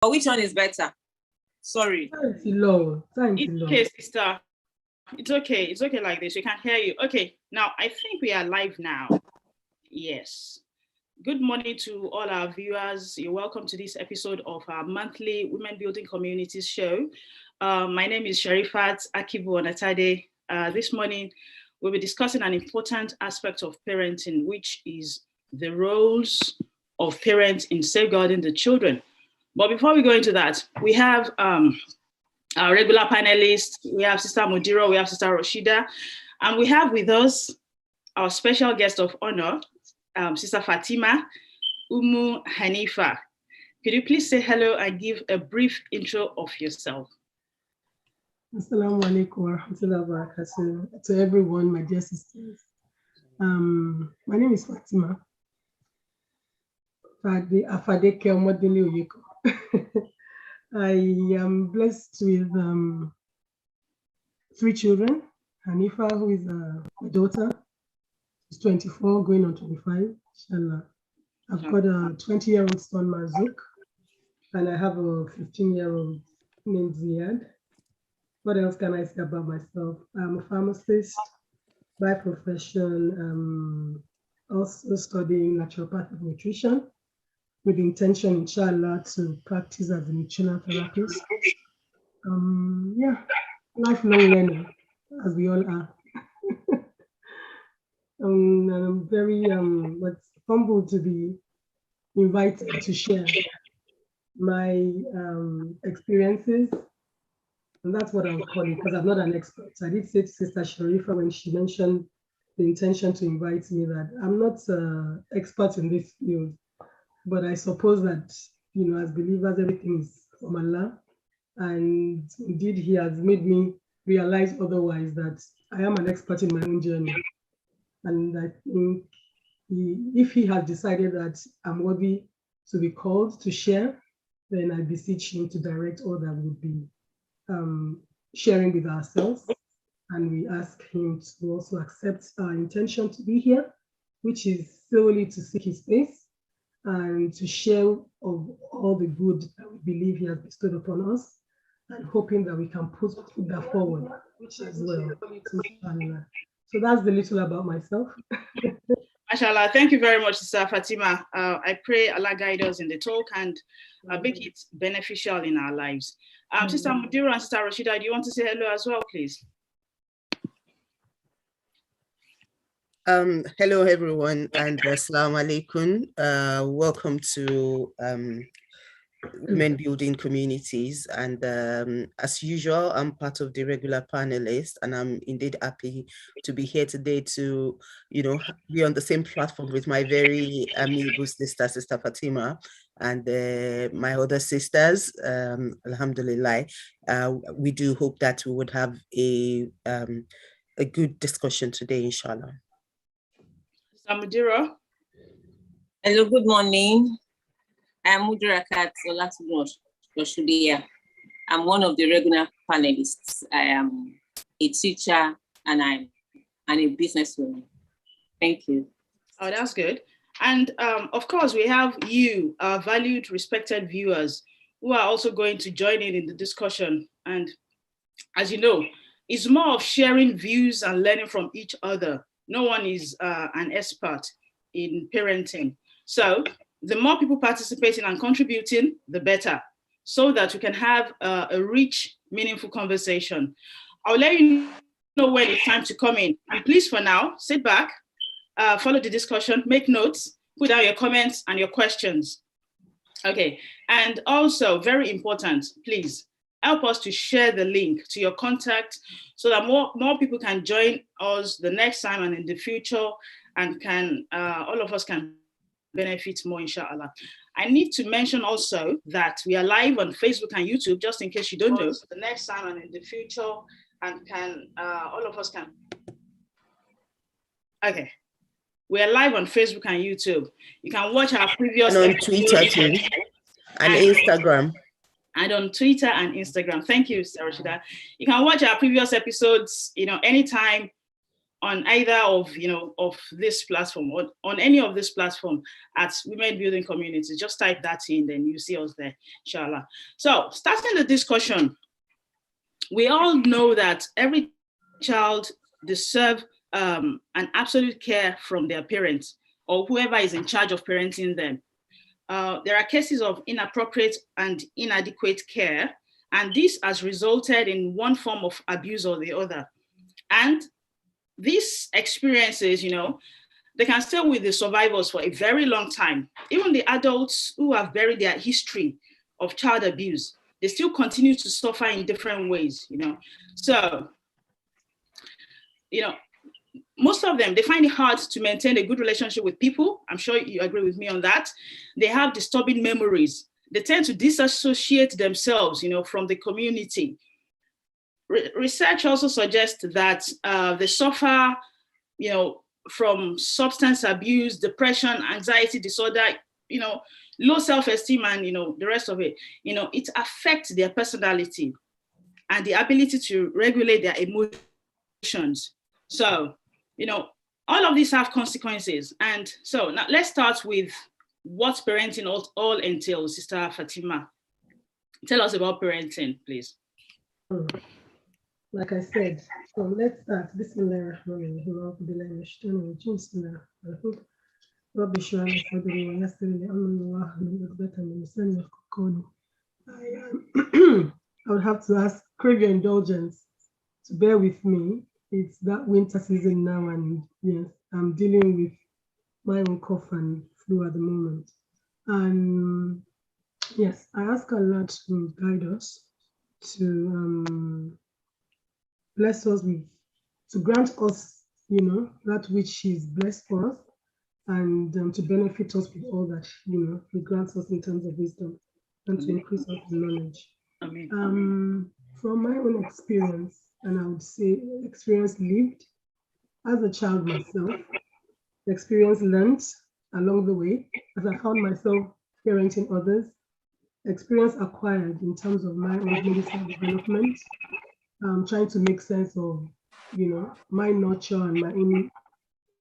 But which one is better? Sorry. Thank you, Lord. Thank you, It's Lord. okay, sister. It's okay. It's okay like this. We can hear you. Okay. Now, I think we are live now. Yes. Good morning to all our viewers. You're welcome to this episode of our monthly Women Building Communities show. My name is Sherifat Akibu-Onatade. This morning, we'll be discussing an important aspect of parenting, which is the roles of parents in safeguarding the children. But before we go into that, we have our regular panelists. We have Sister Mudiro, we have Sister Rashida, and we have with us our special guest of honor, Sister Fatima Umu Hanifa. Could you please say hello and give a brief intro of yourself? Assalamu alaikum wa rahmatullahi wa barakatuh to everyone, my dear sisters. My name is Fatima. Afadeke Omodele Oyeko. I am blessed with 3 children. Hanifa, who is my daughter, is 24, going on 25. Inshallah. I've got a 20-year-old son, Marzouk, and I have a 15-year-old named Ziad. What else can I say about myself? I'm a pharmacist by profession, also studying naturopathic nutrition with the intention, inshallah, to practice as a nutritional therapist. Lifelong learner, as we all are. And I'm very humbled to be invited to share my experiences. And that's what I'm calling, because I'm not an expert. I did say to Sister Sharifa when she mentioned the intention to invite me that I'm not an expert in this field, but I suppose that, as believers, everything is from Allah. And indeed, He has made me realize otherwise, that I am an expert in my own journey. And I think if He has decided that I'm worthy to be called to share, then I beseech Him to direct all that will be sharing with ourselves, and we ask Him to also accept our intention to be here, which is solely to seek His face and to share of all the good that we believe He has bestowed upon us, and hoping that we can put that forward, which is well. So that's the little about myself. Mashallah, thank you very much, Sister Fatima. I pray Allah guide us in the talk and make it beneficial in our lives. Sister Mudiro and Sister Rashida, do you want to say hello as well, please? Hello, everyone, and assalamu alaikum. Welcome to Women Building Communities. And as usual, I'm part of the regular panelists, and I'm indeed happy to be here today to, be on the same platform with my very amiable sister, Sister Fatima, and my other sisters. Alhamdulillah. We do hope that we would have a good discussion today, inshallah. Sister Mudiro. Hello, good morning. I'm Mudira Katsolatugoshudia. I'm one of the regular panelists. I am a teacher and I'm a businesswoman. Thank you. Oh, that's good. And of course, we have you, our valued, respected viewers, who are also going to join in the discussion. And as you know, it's more of sharing views and learning from each other. No one is an expert in parenting. So the more people participating and contributing, the better, so that we can have a rich, meaningful conversation. I'll let you know when it's time to come in. And please, for now, sit back, follow the discussion, make notes, put down your comments and your questions. Okay, and also very important, please help us to share the link to your contact so that more people can join us the next time and in the future, and can all of us can benefit more, inshallah. I need to mention also that we are live on Facebook and YouTube, just in case you don't know, the next time and in the future, and can all of us can. Okay, we are live on Facebook and YouTube. You can watch our previous and on Twitter too, and Instagram. And on Twitter and Instagram. Thank you, Sarah Rashida. You can watch our previous episodes, anytime on either of of this platform, or on any of this platform at Women Building Communities, just type that in, then you see us there, inshallah. So starting the discussion, we all know that every child deserves an absolute care from their parents or whoever is in charge of parenting them. There are cases of inappropriate and inadequate care, and this has resulted in one form of abuse or the other. And these experiences, they can stay with the survivors for a very long time. Even the adults who have buried their history of child abuse, they still continue to suffer in different ways, So, most of them, they find it hard to maintain a good relationship with people. I'm sure you agree with me on that. They have disturbing memories. They tend to disassociate themselves, from the community. Research also suggests that they suffer, from substance abuse, depression, anxiety disorder, low self-esteem, and the rest of it. It affects their personality and the ability to regulate their emotions. So, all of these have consequences. And so now let's start with what parenting all entails. Sister Fatima, tell us about parenting, please. Like I said, so let's start. I would have to crave your indulgence to bear with me. It's that winter season now, and yes, I'm dealing with my own cough and flu at the moment. And yes, I ask Allah to guide us, to bless us with, to grant us, that which He's blessed for us, and to benefit us with all that, He grants us in terms of wisdom, and to increase our knowledge. Amen. From my own experience, and I would say experience lived as a child myself, experience learned along the way as I found myself parenting others, experience acquired in terms of my own medical development, trying to make sense of, my nurture and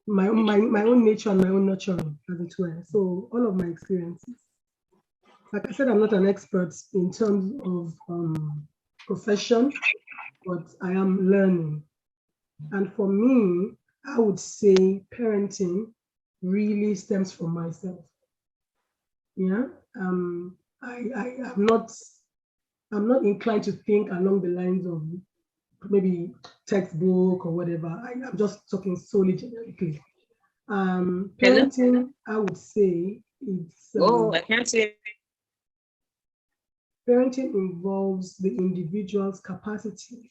my own nature and my own nurturing, as it were. So all of my experiences. Like I said, I'm not an expert in terms of profession, but I am learning. And for me, I would say parenting really stems from myself. Yeah, I'm not inclined to think along the lines of maybe textbook or whatever. I'm just talking solely generically. Parenting, I would say it's. I can't say. Parenting involves the individual's capacity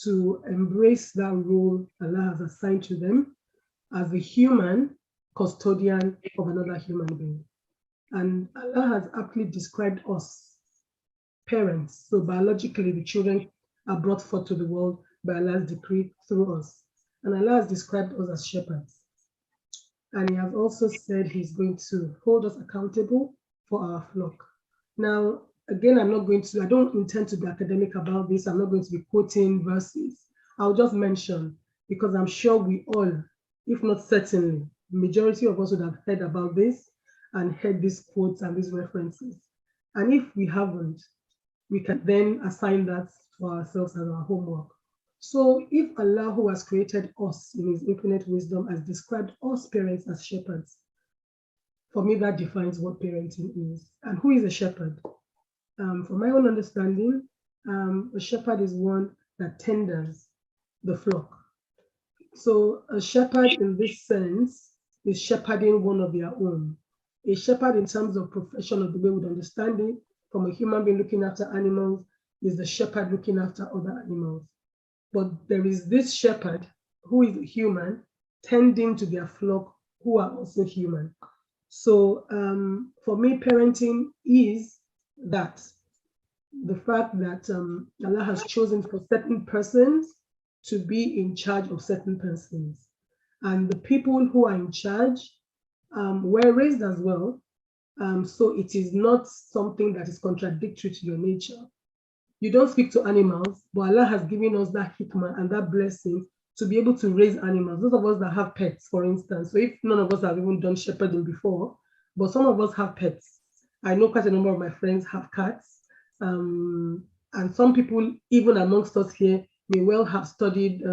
to embrace that role Allah has assigned to them as a human custodian of another human being. And Allah has aptly described us, parents. So biologically, the children are brought forth to the world by Allah's decree through us. And Allah has described us as shepherds. And He has also said He's going to hold us accountable for our flock. Now, again, I don't intend to be academic about this. I'm not going to be quoting verses. I'll just mention, because I'm sure we all, if not certainly, the majority of us would have heard about this and heard these quotes and these references. And if we haven't, we can then assign that for ourselves as our homework. So if Allah, who has created us in His infinite wisdom, has described us parents as shepherds, for me, that defines what parenting is. And who is a shepherd? From my own understanding, a shepherd is one that tenders the flock. So a shepherd in this sense is shepherding one of their own. A shepherd in terms of profession, of the way we understand it, from a human being looking after animals, is the shepherd looking after other animals. But there is this shepherd who is a human tending to their flock who are also human. So for me, parenting is that the fact that Allah has chosen for certain persons to be in charge of certain persons. And the people who are in charge were raised as well. So it is not something that is contradictory to your nature. You don't speak to animals, but Allah has given us that hikmah and that blessing to be able to raise animals. Those of us that have pets, for instance. So if none of us have even done shepherding before, but some of us have pets. I know quite a number of my friends have cats. And some people, even amongst us here, may well have studied,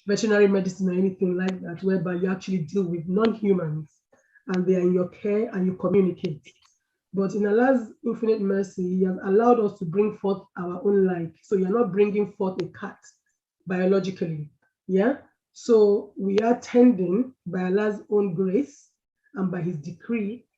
veterinary medicine or anything like that, whereby you actually deal with non-humans and they are in your care and you communicate. But in Allah's infinite mercy, He has allowed us to bring forth our own life. So you're not bringing forth a cat biologically. Yeah. So we are tending by Allah's own grace and by His decree,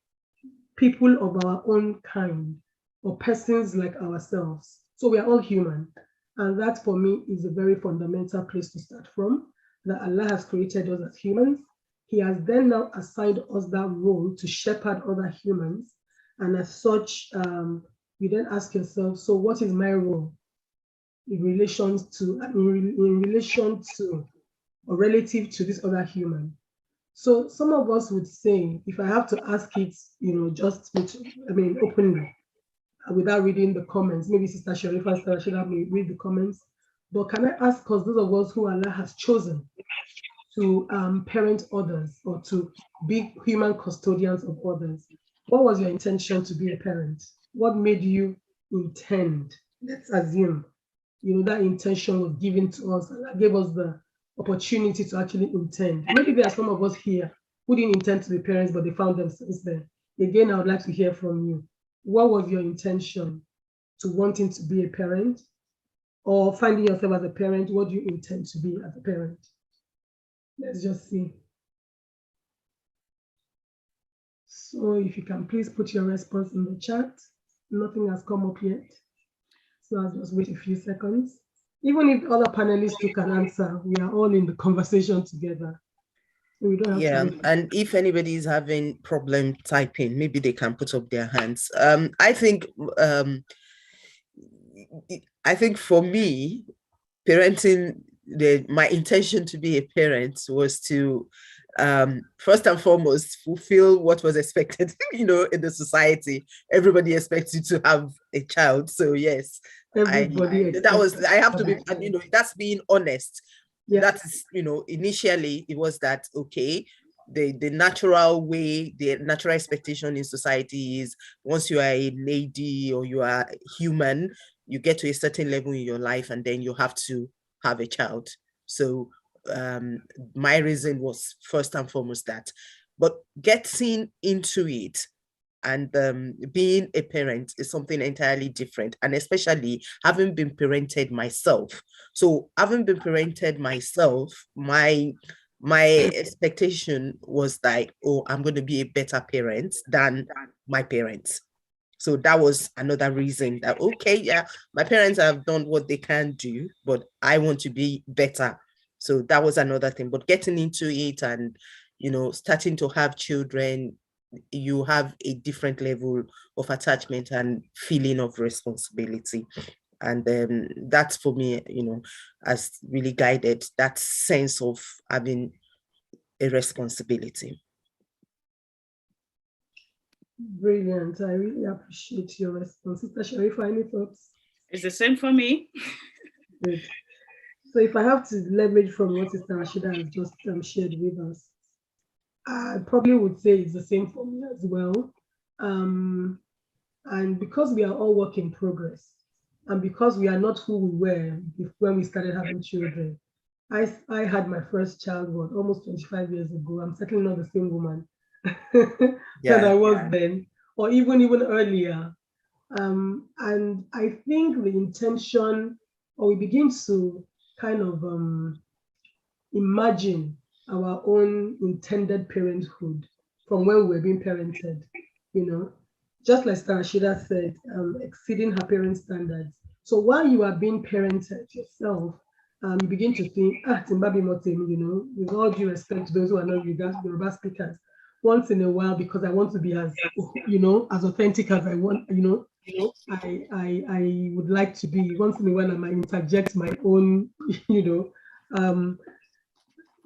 people of our own kind or persons like ourselves. So we are all human. And that for me is a very fundamental place to start from, that Allah has created us as humans. He has then now assigned us that role to shepherd other humans. And as such, you then ask yourself, so what is my role in relation to or relative to this other human? So some of us would say, if I have to ask it, openly, without reading the comments, maybe Sister Sharifa should have me read the comments, but can I ask, because those of us who Allah has chosen to parent others or to be human custodians of others, what was your intention to be a parent? What made you intend? Let's assume, that intention was given to us. Allah gave us the opportunity to actually intend. Maybe there are some of us here who didn't intend to be parents, but they found themselves there. Again, I would like to hear from you. What was your intention to wanting to be a parent, or finding yourself as a parent? What do you intend to be as a parent? Let's just see. So if you can please put your response in the chat. Nothing has come up yet. So I'll just wait a few seconds. Even if other panelists who can answer, we are all in the conversation together. So we don't have to wait. And if anybody is having problem typing, maybe they can put up their hands. I think for me, parenting, my intention to be a parent was to first and foremost fulfill what was expected. In the society, everybody expects you to have a child. So yes, everybody I have to be, and that's being honest. Yeah. That is, initially it was that, okay, the natural way, the natural expectation in society is once you are a lady or you are human, you get to a certain level in your life and then you have to have a child. So my reason was first and foremost that. But getting into it and being a parent is something entirely different, and especially having been parented myself. So having been parented myself, my expectation was like, oh, I'm going to be a better parent than my parents. So that was another reason that, okay, yeah, my parents have done what they can do, but I want to be better. So that was another thing. But getting into it and, starting to have children, you have a different level of attachment and feeling of responsibility. And that's for me, has really guided that sense of having a responsibility. Brilliant. I really appreciate your response. Sister Sharifa, any thoughts? It's the same for me. Good. So if I have to leverage from what Sister Rashida has just shared with us, I probably would say it's the same for me as well. And because we are all work in progress, and because we are not who we were when we started having children, I had my first child almost 25 years ago. I'm certainly not the same woman that I was then, or even earlier. And I think the intention, or we begin to kind of imagine our own intended parenthood from when we were being parented, just like Rashida said, exceeding her parents' standards. So while you are being parented yourself, you begin to think, Timbabi Motem, with all due respect to those who are not Yoruba speakers, once in a while, because I want to be as, as authentic as I want, I would like to be. Once in a while, I might interject my own,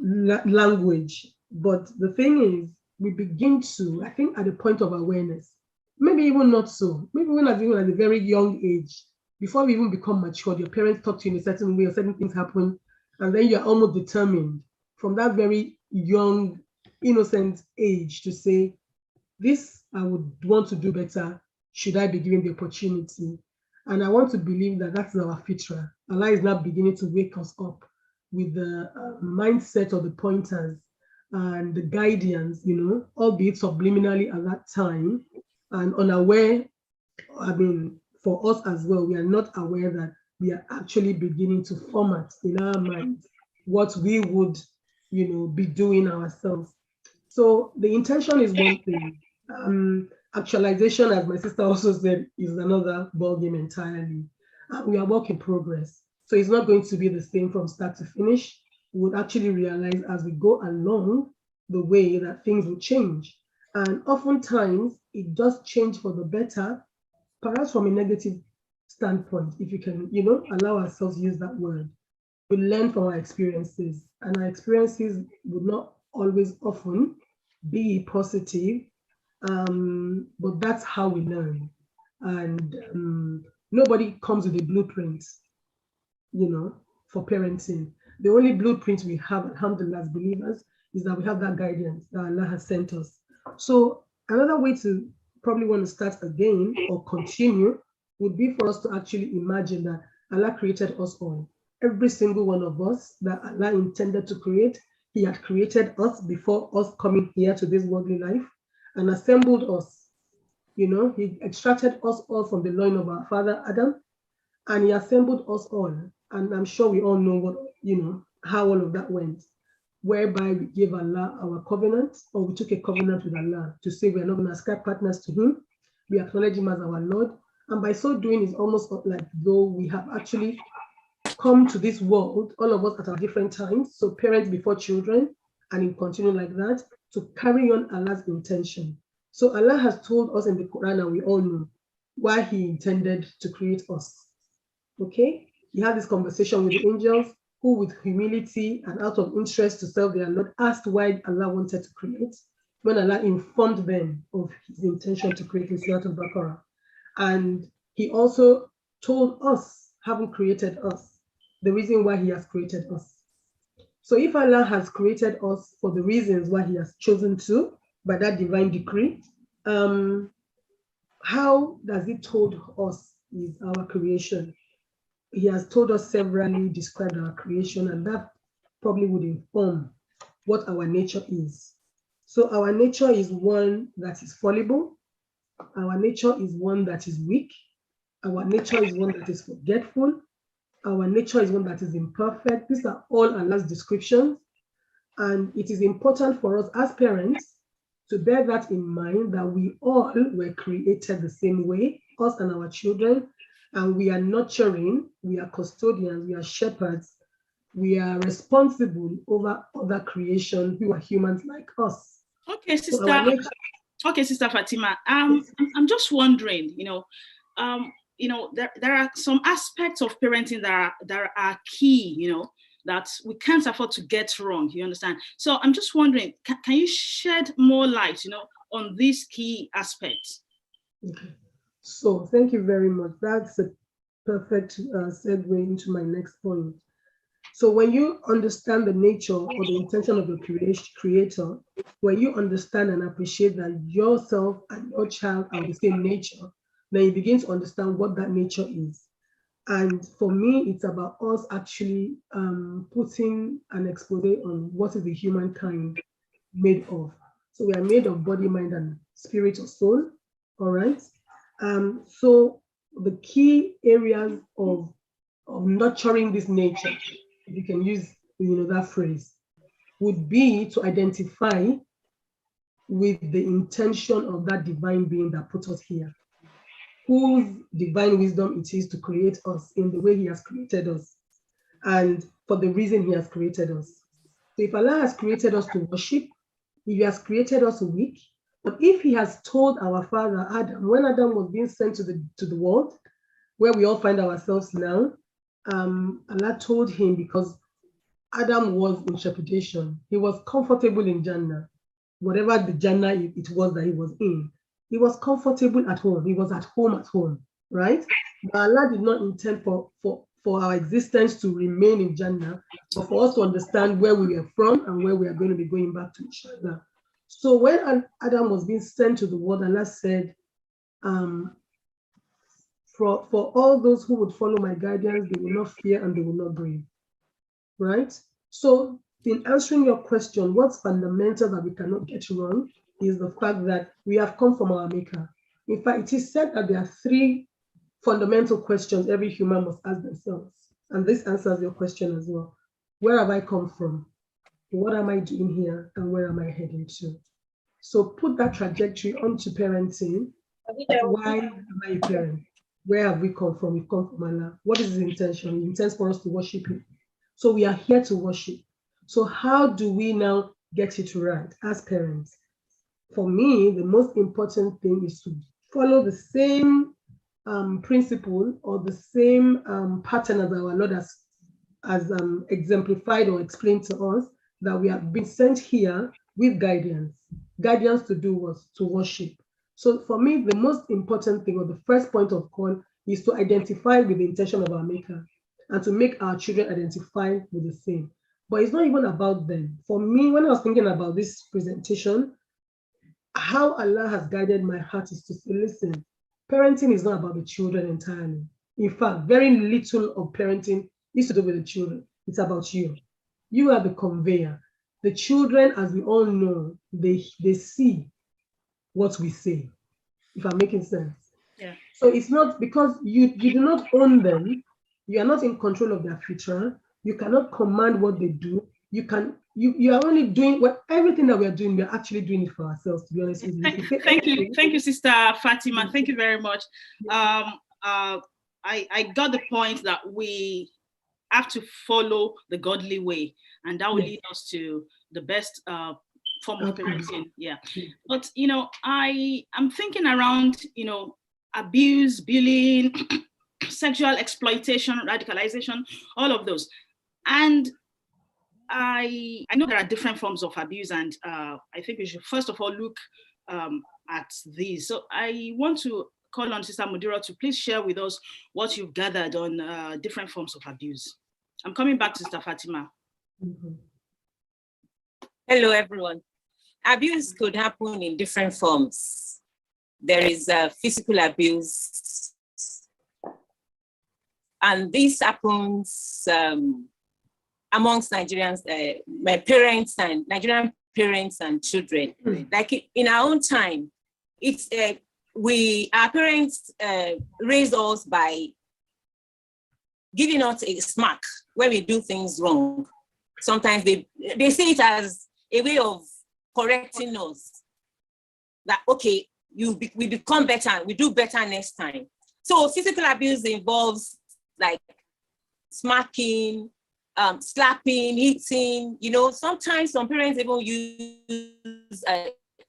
language. But the thing is, we begin to, I think, at the point of awareness, maybe even not so, maybe even at a very young age, before we even become matured, your parents talk to you in a certain way, or certain things happen, And then you're almost determined from that very young, innocent age to say, this I would want to do better, should I be given the opportunity? And I want to believe that that's our fitra. Allah is now beginning to wake us up with the mindset of the pointers and the guidance, albeit subliminally at that time and unaware. I mean, for us as well, we are not aware that we are actually beginning to format in our minds what we would, be doing ourselves. So the intention is one thing. Actualization, as my sister also said, is another ballgame entirely. We are work in progress. So it's not going to be the same from start to finish. We would actually realize as we go along the way that things will change. And oftentimes it does change for the better, perhaps from a negative standpoint, if you can, allow ourselves to use that word. We learn from our experiences, and our experiences would not always often be positive, but that's how we learn. And nobody comes with a blueprint, for parenting. The only blueprint we have, alhamdulillah, as believers, is that we have that guidance that Allah has sent us. So another way to probably want to start again or continue would be for us to actually imagine that Allah created us all. Every single one of us that Allah intended to create, He had created us before us coming here to this worldly life and assembled us. He extracted us all from the loin of our father Adam, and He assembled us all. And I'm sure we all know what, how all of that went, whereby we gave Allah our covenant, or we took a covenant with Allah to say we are not going to ascribe partners to Him. We acknowledge Him as our Lord. And by so doing, it's almost like though we have actually come to this world, all of us at our different times, so parents before children, and in continue like that, to carry on Allah's intention. So Allah has told us in the Quran, and we all know why He intended to create us. Okay? He had this conversation with the angels, who with humility and out of interest to serve their Lord, asked why Allah wanted to create, when Allah informed them of His intention to create in Surah Al-Baqarah. And He also told us, having created us, the reason why He has created us. So if Allah has created us for the reasons why He has chosen to, by that divine decree, how does He told us is our creation? He has told us severally, described our creation, and that probably would inform what our nature is. So our nature is one that is fallible. Our nature is one that is weak. Our nature is one that is forgetful. Our nature is one that is imperfect. These are all Allah's descriptions. And it is important for us as parents to bear that in mind, that we all were created the same way, us and our children, and we are nurturing, we are custodians, we are shepherds, we are responsible over other creation who are humans like us. Okay, Sister Fatima, I'm just wondering, there are some aspects of parenting that are key, that we can't afford to get wrong, you understand? So I'm just wondering, can you shed more light, on these key aspects? Okay. So thank you very much. That's a perfect segue into my next point. So when you understand the nature or the intention of the creator, when you understand and appreciate that yourself and your child are the same nature, then you begin to understand what that nature is. And for me, it's about us actually putting an expose on what is the humankind made of. So we are made of body, mind, and spirit or soul, all right? So the key areas of nurturing this nature, if you can use that phrase, would be to identify with the intention of that divine being that put us here, whose divine wisdom it is to create us in the way He has created us, and for the reason He has created us. So if Allah has created us to worship, if He has created us weak, but if He has told our father Adam, when Adam was being sent to the world, where we all find ourselves now, Allah told him, because Adam was in trepidation, he was comfortable in Jannah, whatever the Jannah it was that he was in. He was comfortable at home. He was at home, right? But Allah did not intend for for our existence to remain in Jannah, but for us to understand where we are from and where we are going to be going back to, inshallah. So when Adam was being sent to the world, Allah said, for all those who would follow my guidance, they will not fear and they will not grieve. Right? So in answering your question, what's fundamental that we cannot get wrong is the fact that we have come from our maker. In fact, it is said that there are 3 fundamental questions every human must ask themselves. And this answers your question as well. Where have I come from? What am I doing here? And where am I heading to? So put that trajectory onto parenting. Why am I a parent? Where have we come from? We've come from Allah. What is his intention? He intends for us to worship him. So we are here to worship. So how do we now get it right as parents? For me, the most important thing is to follow the same principle or the same pattern as our Lord has exemplified or explained to us, that we have been sent here with guidance. Guidance to do what? To worship. So for me, the most important thing, or the first point of call, is to identify with the intention of our maker and to make our children identify with the same. But it's not even about them. For me, when I was thinking about this presentation, how Allah has guided my heart is to say, listen, parenting is not about the children entirely. In fact, very little of parenting is to do with the children. It's about you. You are the conveyor. The children, as we all know, they see what we say, if I'm making sense. Yeah. So it's not because you do not own them, you are not in control of their future, you cannot command what they do. You are only doing what everything that we are doing, we are actually doing it for ourselves, to be honest with you. Thank you, Sister Fatima. Thank you very much. I got the point that we have to follow the godly way, and that will lead us to the best form of parenting. Yeah. But I'm thinking around, abuse, bullying, sexual exploitation, radicalization, all of those. And I know there are different forms of abuse, and I think we should first of all look at these. So I want to call on Sister Mudira to please share with us what you've gathered on different forms of abuse. I'm coming back to Sister Fatima. Mm-hmm. Hello, everyone. Abuse could happen in different forms. There is physical abuse, and this happens amongst Nigerians, my parents and Nigerian parents and children. Like in our own time, it's our parents raised us by giving us a smack when we do things wrong. Sometimes they see it as a way of correcting us. That okay, we become better, we do better next time. So physical abuse involves like smacking, slapping, hitting. Sometimes some parents even use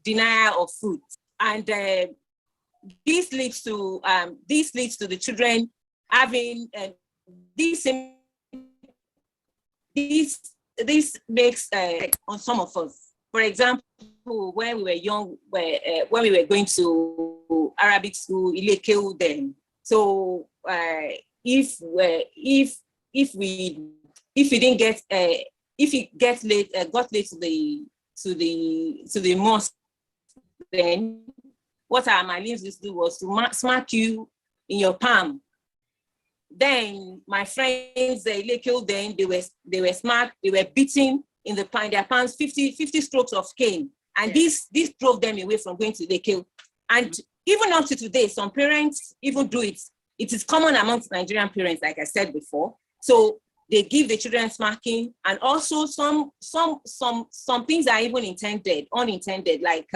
denial of food, and this leads to the children having this makes on some of us. For example, when we were young, when we were going to Arabic school, Ilekeu then. So if we didn't get if it got late to the mosque, then what our Malians used to do was to smack you in your palm. Then my friends, they were smart, they were beating in their palms 50 strokes of cane. And this drove them away from going to the kill. And even up to today, some parents even do it. It is common amongst Nigerian parents, like I said before. So they give the children smacking, and also some things are even unintended, like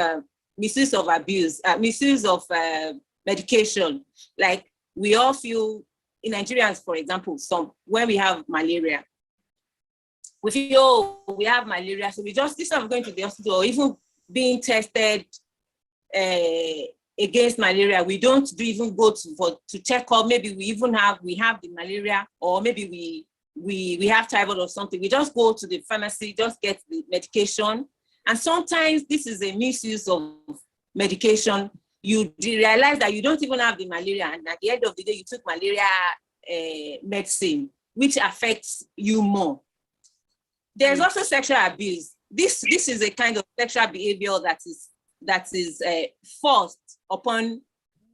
misuse of abuse, misuse of medication. Like we all feel in Nigerians, for example, when we have malaria, we feel we have malaria, so we just, instead of going to the hospital or even being tested against malaria, we don't even go to check up. Maybe we have the malaria, or maybe we have typhoid or something. We just go to the pharmacy, just get the medication. And sometimes this is a misuse of medication. You realize that you don't even have the malaria, and at the end of the day, you took malaria medicine, which affects you more. There's also sexual abuse. This is a kind of sexual behavior that is forced upon.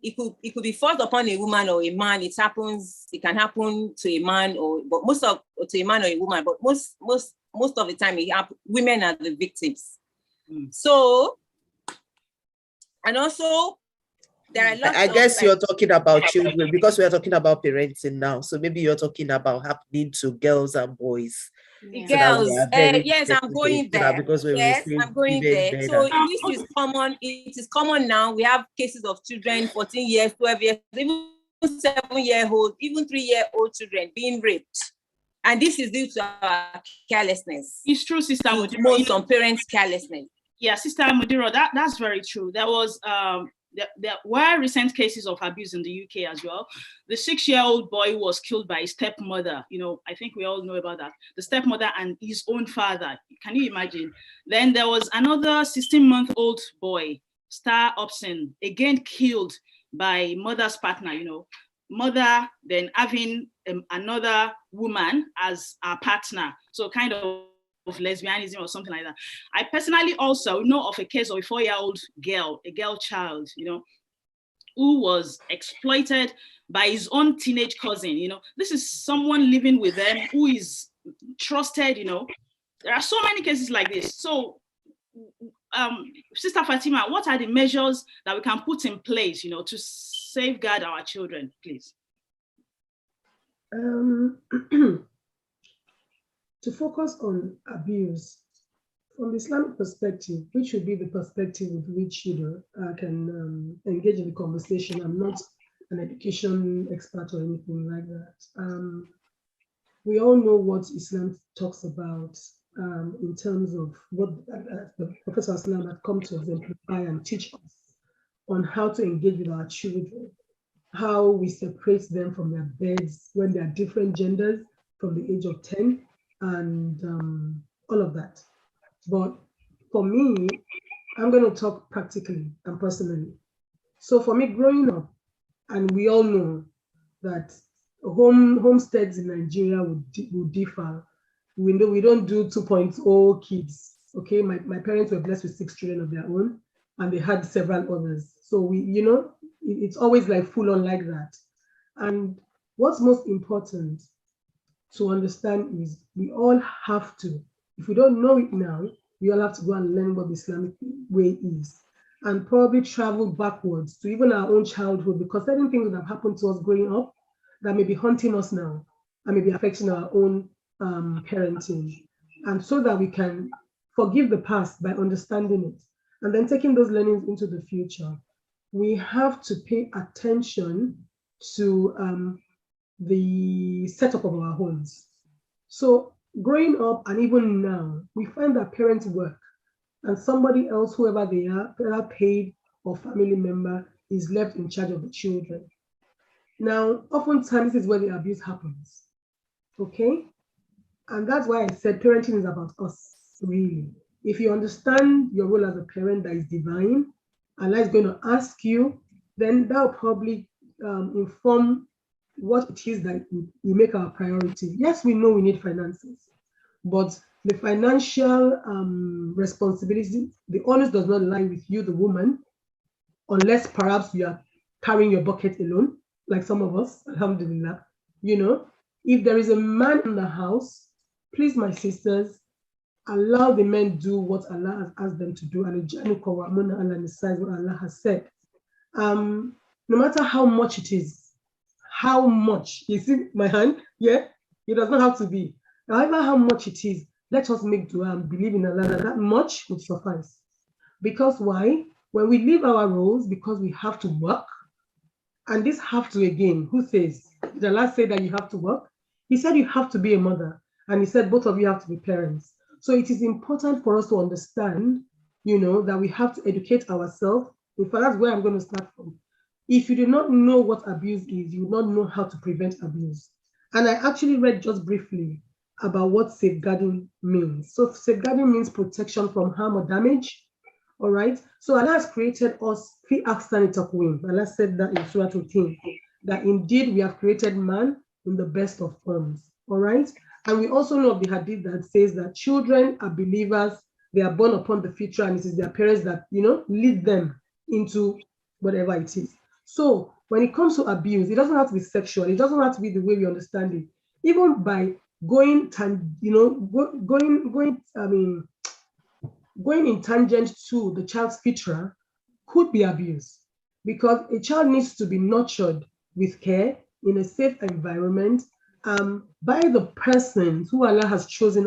It could be forced upon a woman or a man. It can happen to a man to a man or a woman, but most of the time women are the victims. So, and also there are lots I guess you're talking about children, because we are talking about parenting now. So maybe you're talking about happening to girls and boys. Girls, yes, I'm going there. Because yes, I'm going there. So this is common. It is common now. We have cases of children, 14 years, 12 years, even 7-year-old, even 3-year-old children being raped. And this is due to our carelessness. It's true, Sister Mudiro. Some parents' carelessness. Yeah, Sister Mudiro, that's very true. There was there were recent cases of abuse in the UK as well. The 6-year-old boy was killed by his stepmother. I think we all know about that. The stepmother and his own father. Can you imagine? Then there was another 16-month-old boy, Star Upson, again killed by mother's partner. Mother then having another woman as a partner. So kind of lesbianism or something like that. I personally also know of a case of a 4-year-old girl, a girl child, who was exploited by his own teenage cousin. This is someone living with them who is trusted. There are so many cases like this. So, Sister Fatima, what are the measures that we can put in place, to safeguard our children, please? To focus on abuse from the Islamic perspective, which would be the perspective with which can engage in the conversation. I'm not an education expert or anything like that. We all know what Islam talks about in terms of what the Prophet Islam had come to exemplify and teach us on how to engage with our children, how we separate them from their beds when they are different genders from the age of 10. And all of that. But for me, I'm going to talk practically and personally. So for me, growing up, and we all know that homesteads in Nigeria would differ. We don't do 2.0 kids. Okay, my parents were blessed with 6 children of their own, and they had several others. So it's always like full on like that. And what's most important to understand is we all have to, if we don't know it now, we all have to go and learn what the Islamic way is and probably travel backwards to even our own childhood, because certain things that have happened to us growing up that may be haunting us now and may be affecting our own parenting. And so that we can forgive the past by understanding it and then taking those learnings into the future, we have to pay attention to the setup of our homes. So growing up and even now, we find that parents work and somebody else, whoever they are, whether paid or family member, is left in charge of the children. Now, oftentimes this is where the abuse happens, okay? And that's why I said parenting is about us, really. If you understand your role as a parent that is divine, Allah is going to ask you, then that will probably inform what it is that we make our priority. Yes, we know we need finances, but the financial responsibility, the onus does not lie with you, the woman, unless perhaps you are carrying your bucket alone, like some of us, alhamdulillah. If there is a man in the house, please, my sisters, allow the men do what Allah has asked them to do, and what Allah has said. No matter how much it is, how much, you see my hand? Yeah, it does not have to be. However, how much it is, let us make dua and believe in Allah that much would suffice. Because why? When we leave our roles, because we have to work, and this have to again, who says? Did Allah say that you have to work? He said you have to be a mother, and he said both of you have to be parents. So it is important for us to understand, that we have to educate ourselves. In fact, that's where I'm going to start from. If you do not know what abuse is, you will not know how to prevent abuse. And I actually read just briefly about what safeguarding means. So safeguarding means protection from harm or damage. All right. So Allah has created us. Allah said that in Surah 18, that indeed we have created man in the best of forms. All right. And we also know of the hadith that says that children are believers, they are born upon the fitra, and it is their parents that, lead them into whatever it is. So when it comes to abuse, it doesn't have to be sexual. It doesn't have to be the way we understand it. Even by going in tangent to the child's fitra could be abuse, because a child needs to be nurtured with care in a safe environment by the persons who Allah has chosen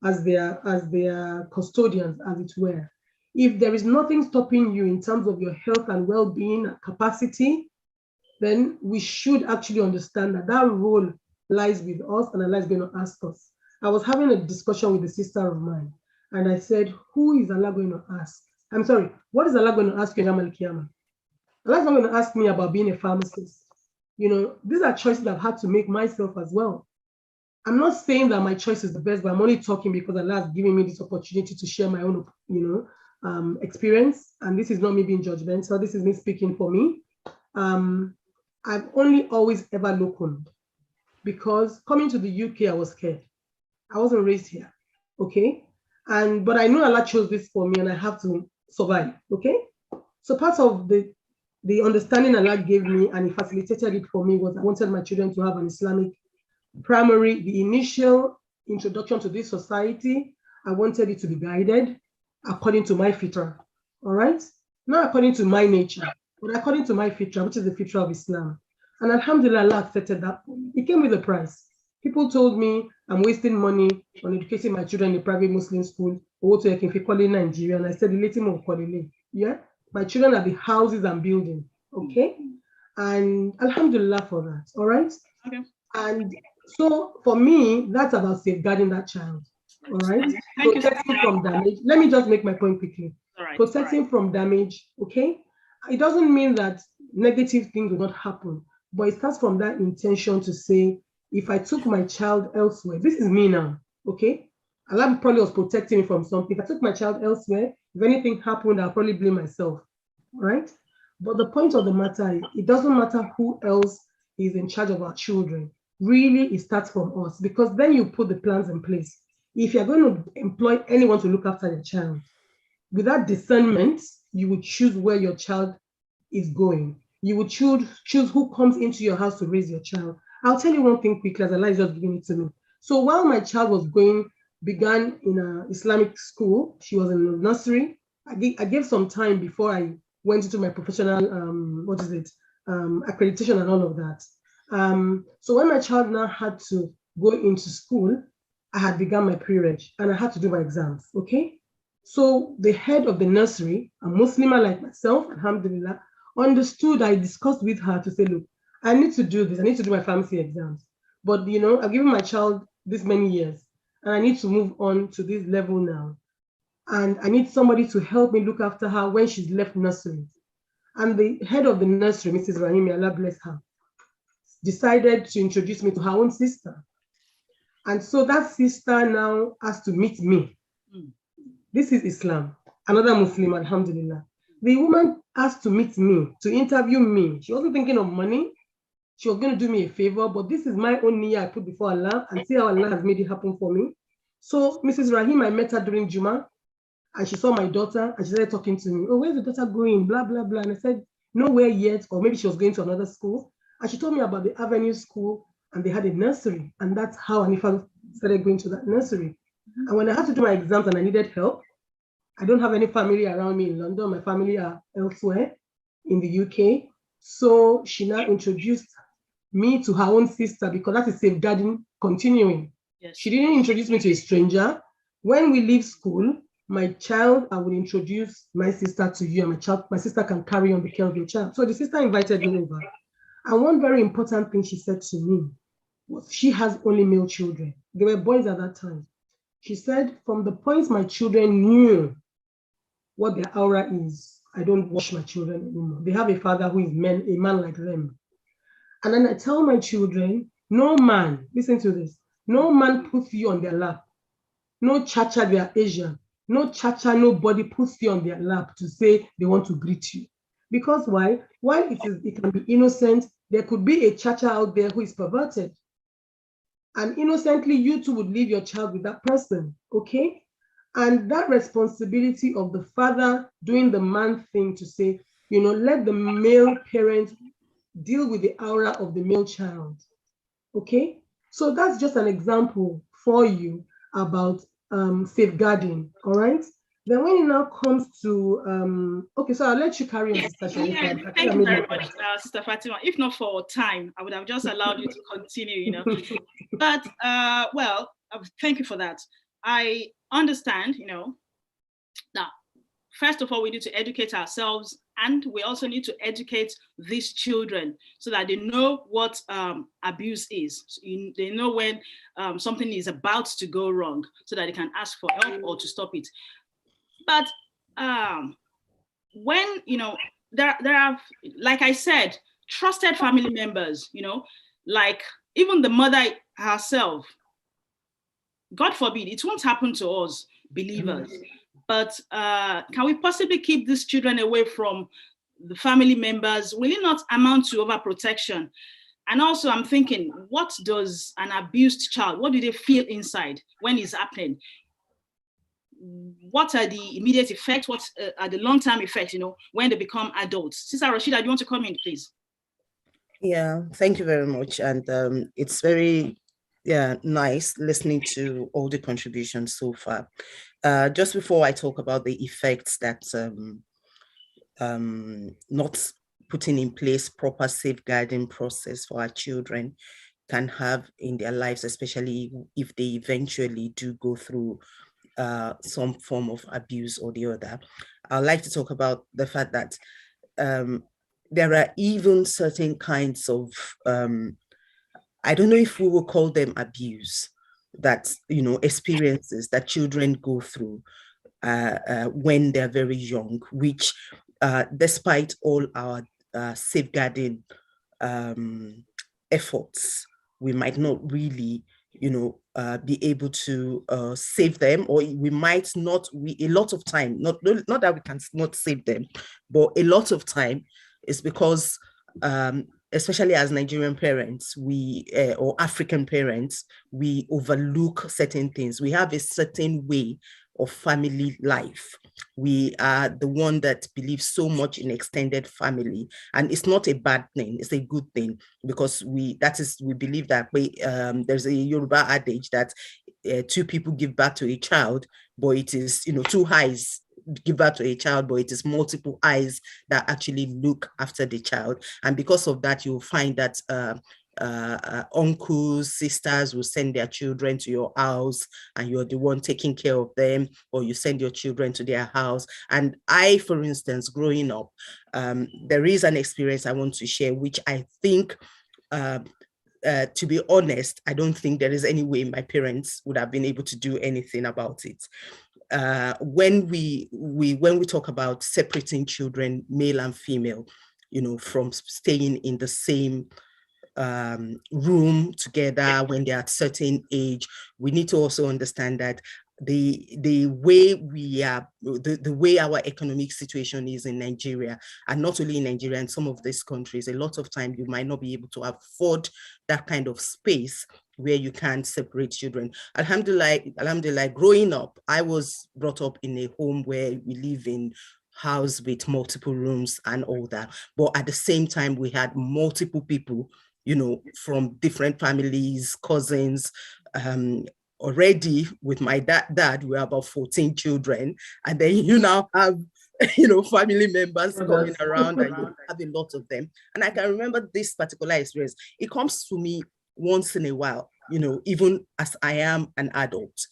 as their custodians, as it were. If there is nothing stopping you in terms of your health and well-being capacity, then we should actually understand that that role lies with us, and Allah is going to ask us. I was having a discussion with a sister of mine, and I said, who is Allah going to ask? I'm sorry, what is Allah going to ask you in Yawm al-Qiyamah? Allah is not going to ask me about being a pharmacist. These are choices I've had to make myself as well. I'm not saying that my choice is the best, but I'm only talking because Allah has given me this opportunity to share my own, experience. And this is not me being judgmental. This is me speaking for me. I've only always ever looked, because coming to the UK, I was scared. I wasn't raised here, okay? But I know Allah chose this for me, and I have to survive, okay? So part of the understanding Allah gave me, and He facilitated it for me, was I wanted my children to have an Islamic primary, the initial introduction to this society. I wanted it to be guided according to my fitra, all right? Not according to my nature, but according to my fitra, which is the fitra of Islam. And Alhamdulillah, Allah accepted that. It came with a price. People told me I'm wasting money on educating my children in a private Muslim school, or to in Nigeria. And I said, yeah, my children are the houses I'm building, okay? And Alhamdulillah for that, all right? Okay. And so for me, that's about safeguarding that child, all right? Protecting from damage. Let me just make my point quickly. Protecting from damage, okay? It doesn't mean that negative things will not happen, but it starts from that intention to say, if I took my child elsewhere, this is me now, okay? Allah probably was protecting me from something. If I took my child elsewhere, if anything happened, I'll probably blame myself, right? But the point of the matter is, it doesn't matter who else is in charge of our children. Really, it starts from us, because then you put the plans in place. If you're going to employ anyone to look after your child, with that discernment, you would choose where your child is going. You would choose who comes into your house to raise your child. I'll tell you one thing quickly, as Allah is just giving it to me. So while my child began in an Islamic school, she was in the nursery. I gave some time before I went into my professional, accreditation and all of that. So when my child now had to go into school, I had begun my pre-reg and I had to do my exams, okay? So the head of the nursery, a Muslimah like myself, alhamdulillah, understood. I discussed with her to say, look, I need to do this. I need to do my pharmacy exams. But, I've given my child this many years, and I need to move on to this level now. And I need somebody to help me look after her when she's left nursery. And the head of the nursery, Mrs. Rahimi, Allah bless her, decided to introduce me to her own sister. And so that sister now has to meet me. This is Islam, another Muslim, alhamdulillah. The woman asked to meet me, to interview me. She wasn't thinking of money. She was going to do me a favor, but this is my own niyyah I put before Allah, and see how Allah has made it happen for me. So Mrs. Rahim, I met her during Juma, and she saw my daughter, and she started talking to me. Oh, where's the daughter going? Blah, blah, blah. And I said, nowhere yet, or maybe she was going to another school. And she told me about the Avenue School, and they had a nursery. And that's how Anifa started going to that nursery. And when I had to do my exams and I needed help, I don't have any family around me in London. My family are elsewhere in the UK. So she now introduced me to her own sister, because that is safeguarding continuing. Yes. She didn't introduce me to a stranger. When we leave school, my child, I will introduce my sister to you, and my sister can carry on the care of your child. So the sister invited me over. And one very important thing she said to me was, she has only male children. They were boys at that time. She said, from the point my children knew what their aura is, I don't watch my children anymore. They have a father who is a man like them. And then I tell my children, no man, listen to this, no man puts you on their lap. No cha-cha, they are Asian. No cha-cha, nobody puts you on their lap to say they want to greet you. Because why? While it can be innocent, there could be a cha-cha out there who is perverted. and innocently you too would leave your child with that person, okay? And that responsibility of the father doing the man thing to say, let the male parent deal with the aura of the male child, okay? So that's just an example for you about safeguarding, all right? Then when it now comes to, okay, so I'll let you carry on, Sister Sharifa. Yeah, thank you very much, Sister Fatima. If not for time, I would have just allowed you to continue, But, well, thank you for that. I understand, that first of all, we need to educate ourselves, and we also need to educate these children so that they know what abuse is. So they know when something is about to go wrong so that they can ask for help or to stop it. But when, there are, like I said, trusted family members, like even the mother herself, God forbid, it won't happen to us believers. But can we possibly keep these children away from the family members? Will it not amount to overprotection? And also I'm thinking, what does an abused child, what do they feel inside when it's happening? What are the immediate effects? What are the long-term effects, when they become adults? Sister Rashida, do you want to come in, please? Yeah, thank you very much. And it's very nice listening to all the contributions so far. Just before I talk about the effects that not putting in place proper safeguarding process for our children can have in their lives, especially if they eventually do go through some form of abuse or the other, I'd like to talk about the fact that there are even certain kinds of, I don't know if we will call them abuse, that, experiences that children go through when they're very young, which despite all our safeguarding efforts, we might not really be able to save them, or we might not, a lot of time, not that we can not save them, but a lot of time is because, especially as Nigerian parents, or African parents, we overlook certain things. We have a certain way of family life. We are the one that believes so much in extended family, and it's not a bad thing, it's a good thing, because we believe that there's a Yoruba adage that two people give birth to a child, but it is two eyes give birth to a child, but it is multiple eyes that actually look after the child. And because of that, you'll find that uncles, sisters will send their children to your house, and you're the one taking care of them, or you send your children to their house. And I, for instance, growing up, there is an experience I want to share, which I think, to be honest, I don't think there is any way my parents would have been able to do anything about it. When we talk about separating children, male and female, from staying in the same room together when they're at a certain age, we need to also understand that the way we are, the way our economic situation is in Nigeria, and not only in Nigeria, in some of these countries, a lot of time you might not be able to afford that kind of space where you can separate children. Alhamdulillah, growing up, I was brought up in a home where we live in house with multiple rooms and all that. But at the same time, we had multiple people, from different families, cousins. Already with my dad, we're about 14 children. And then you now have, family members coming around, and you have a lot of them. And I can remember this particular experience. It comes to me once in a while, even as I am an adult.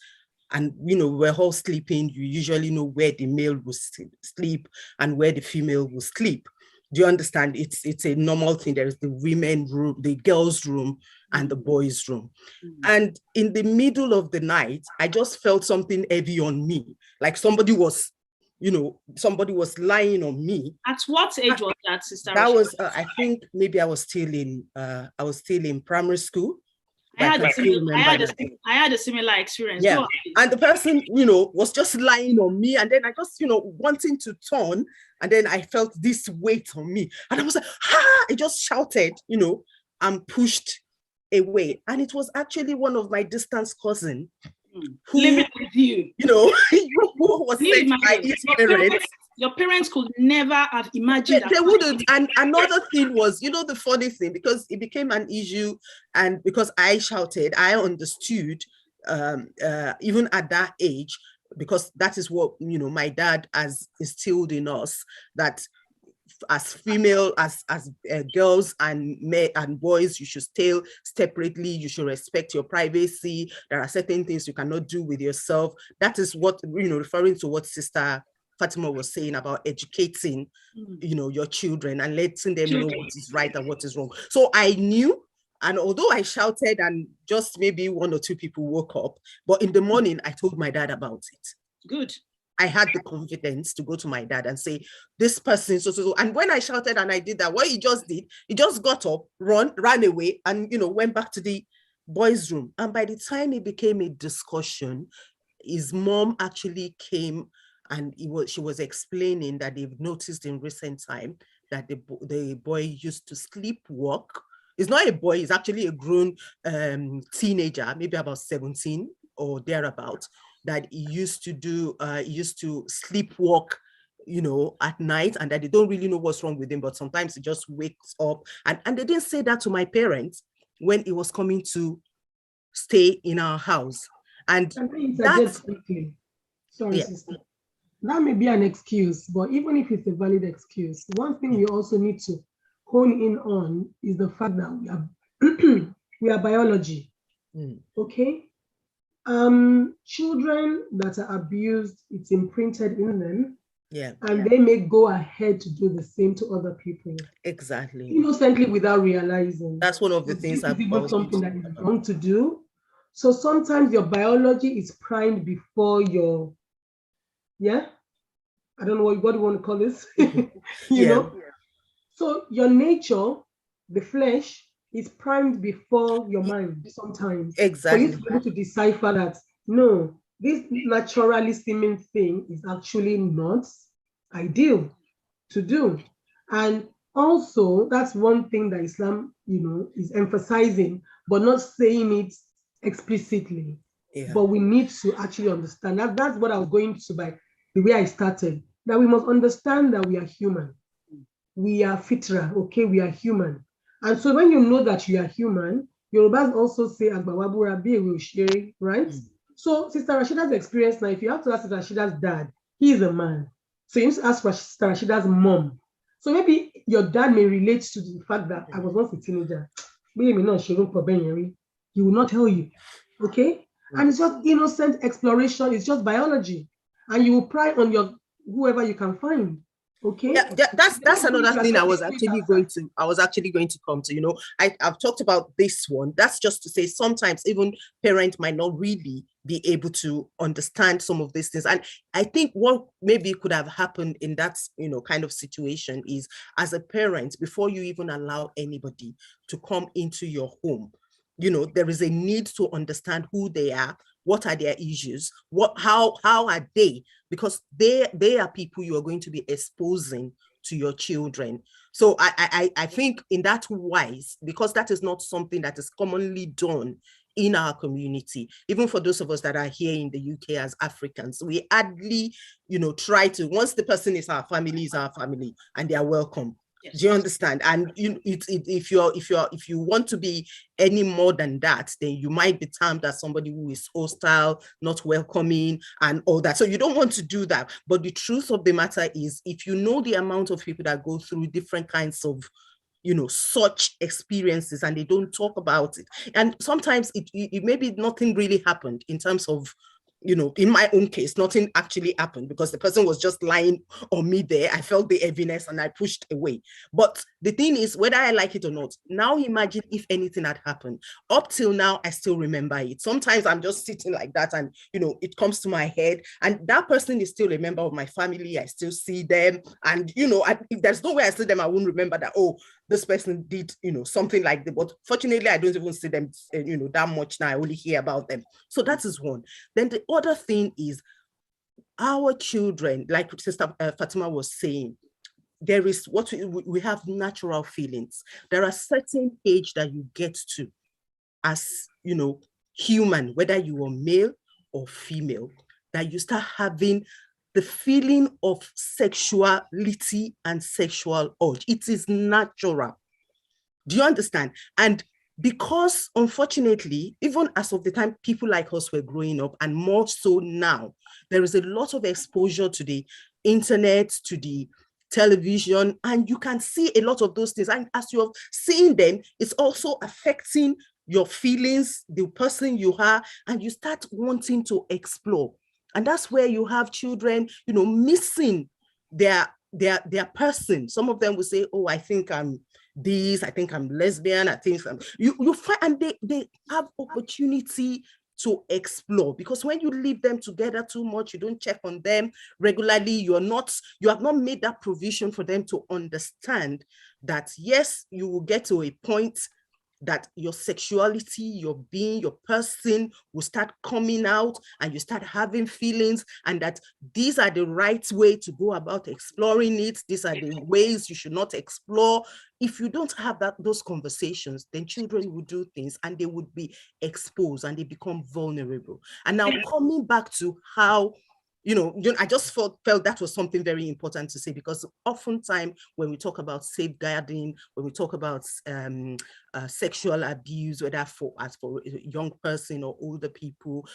And, we're all sleeping. You usually know where the male will sleep and where the female will sleep. Do you understand? It's a normal thing. There's the women room, the girls' room, and the boys' room. And in the middle of the night, I just felt something heavy on me. Like somebody was lying on me. At what age was that, Sister? That was, I think maybe I was still in primary school. I had a similar experience. Yeah. And the person, was just lying on me. And then I just, wanting to turn. And then I felt this weight on me. And I was like, I just shouted, and pushed away. And it was actually one of my distant cousins who, living with you, who was sent by his parents. Your parents could never have imagined They wouldn't. And another thing was, the funny thing, because it became an issue, and because I shouted, I understood, even at that age, because that is what, my dad has instilled in us, that as female, as girls and men and boys, you should stay separately. You should respect your privacy. There are certain things you cannot do with yourself. That is what, referring to what Sister Fatima was saying about educating, your children and letting them know what is right and what is wrong. So I knew, and although I shouted and just maybe one or two people woke up, but in the morning I told my dad about it. Good. I had the confidence to go to my dad and say, this person, so. And when I shouted and I did that, what he just did, he just got up, ran away, and, went back to the boys' room. And by the time it became a discussion, his mom actually came, and she was explaining that they've noticed in recent time that the boy used to sleepwalk. It's not a boy, he's actually a grown teenager, maybe about 17 or thereabout, that he used to sleepwalk, at night, and that they don't really know what's wrong with him, but sometimes he just wakes up. And they didn't say that to my parents when he was coming to stay in our house. And that's, sorry, sister. That may be an excuse, but even if it's a valid excuse, one thing we also need to hone in on is the fact that we are biology. Okay? Children that are abused, it's imprinted in them. And they may go ahead to do the same to other people. Exactly. Innocently, without realizing. That's one of the things I've even something that is wrong to do. So sometimes your biology is primed before your, I don't know what you want to call this, you know? So your nature, the flesh, is primed before your mind sometimes. Exactly. For you to be able to decipher that, no, this naturally seeming thing is actually not ideal to do. And also, that's one thing that Islam, is emphasizing, but not saying it explicitly. But we need to actually understand that. That's what I was going to by the way I started, that we must understand that we are human. We are fitra, okay? We are human. And so when you know that you are human, Yorubas also say, right? So Sister Rashida's experience now, if you have to ask Sister Rashida's dad, he is a man. So you need to ask Sister Rashida's mom. So maybe your dad may relate to the fact that I was once a teenager. He will not tell you, okay? And it's just innocent exploration. It's just biology. And you will pry on your whoever you can find. Okay. Yeah, that's another thing I was actually going to come to. I've talked about this one. That's just to say sometimes even parents might not really be able to understand some of these things. And I think what maybe could have happened in that kind of situation is, as a parent, before you even allow anybody to come into your home, there is a need to understand who they are, what are their issues, how are they, because they are people you are going to be exposing to your children. So I think in that wise, because that is not something that is commonly done in our community, even for those of us that are here in the UK as Africans, we hardly, try to, once the person is our family, and they are welcome. Yes. Do you understand? And if you want to be any more than that, then you might be termed as somebody who is hostile, not welcoming, and all that. So you don't want to do that. But the truth of the matter is, if you know the amount of people that go through different kinds of such experiences and they don't talk about it, and sometimes it maybe nothing really happened in terms of, in my own case, nothing actually happened because the person was just lying on me there. I felt the heaviness and I pushed away. But the thing is, whether I like it or not, now imagine if anything had happened. Up till now, I still remember it. Sometimes I'm just sitting like that and, it comes to my head, and that person is still a member of my family. I still see them. And, if there's no way I see them, I won't remember that, oh, this person did, something like that. But fortunately, I don't even see them, that much now. I only hear about them. So that is one. Then the other thing is our children, like Sister Fatima was saying, there is what we have natural feelings. There are certain age that you get to as, you know, human, whether you are male or female, that you start having the feeling of sexuality and sexual urge. It is natural. Do you understand? And because unfortunately, even as of the time people like us were growing up, and more so now, there is a lot of exposure to the internet, to the television, and you can see a lot of those things. And as you're seeing them, it's also affecting your feelings, the person you are, and you start wanting to explore. And that's where you have children, you know, missing their person. Some of them will say, oh, I think I'm this, I think I'm lesbian, I think you find, and they have opportunity to explore, because when you leave them together too much, you don't check on them regularly, you have not made that provision for them to understand that, yes, you will get to a point that your sexuality, your being, your person will start coming out, and you start having feelings, and that these are the right way to go about exploring it. These are the ways you should not explore. If you don't have those conversations, then children will do things and they would be exposed and they become vulnerable. And now coming back to how, you know, I just felt that was something very important to say, because oftentimes when we talk about safeguarding, when we talk about sexual abuse, whether for a young person or older people,